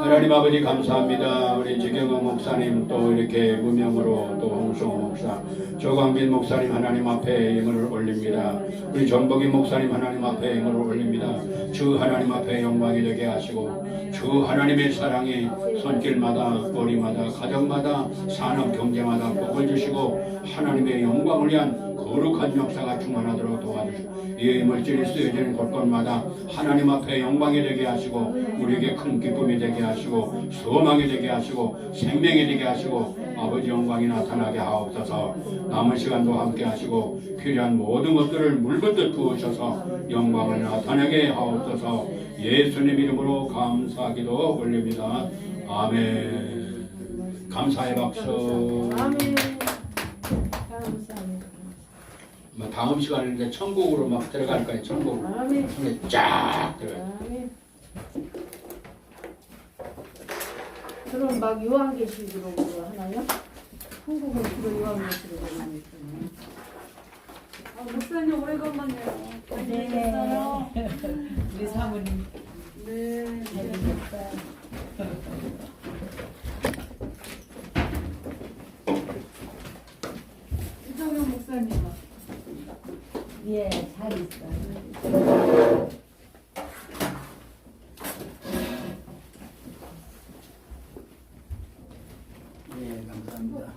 하나님 아버지 감사합니다. 우리 지경호 목사님 또 이렇게 무명으로 또 홍성호 목사 조광빈 목사님 하나님 앞에 예물을 올립니다. 우리 전복희 목사님 하나님 앞에 예물을 올립니다. 주 하나님 앞에 영광이 되게 하시고 주 하나님의 사랑이 손길마다 거리마다 가정마다 산업 경제마다 복을 주시고 하나님의 영광을 위한 거룩한 역사가 충만하도록 도와주시고 이 물질이 쓰여지는 곳곳마다 하나님 앞에 영광이 되게 하시고 우리에게 큰 기쁨이 되게 하시고 소망이 되게 하시고 생명이 되게 하시고 아버지 영광이 나타나게 하옵소서. 남은 시간도 함께 하시고 필요한 모든 것들을 물붓듯 부으셔서 영광을 나타나게 하옵소서. 예수님 이름으로 감사기도 올립니다. 아멘. 감사의 박수. 아멘. 감사합니다. 다음 시간에 천국으로 막 들어갈 거예요. 천국. 아멘. 쫙 들어가요. 아멘. 그럼 막 요한계시록으로 하나요? 한국은 주로 요한계시록으로 많이 있잖아요. 목사님 오래간만이에요. 잘 지내셨어요? 우리 사모님 네. 잘생겼다. 이정현 목사님. 예, 잘 있어. 예, 감사합니다.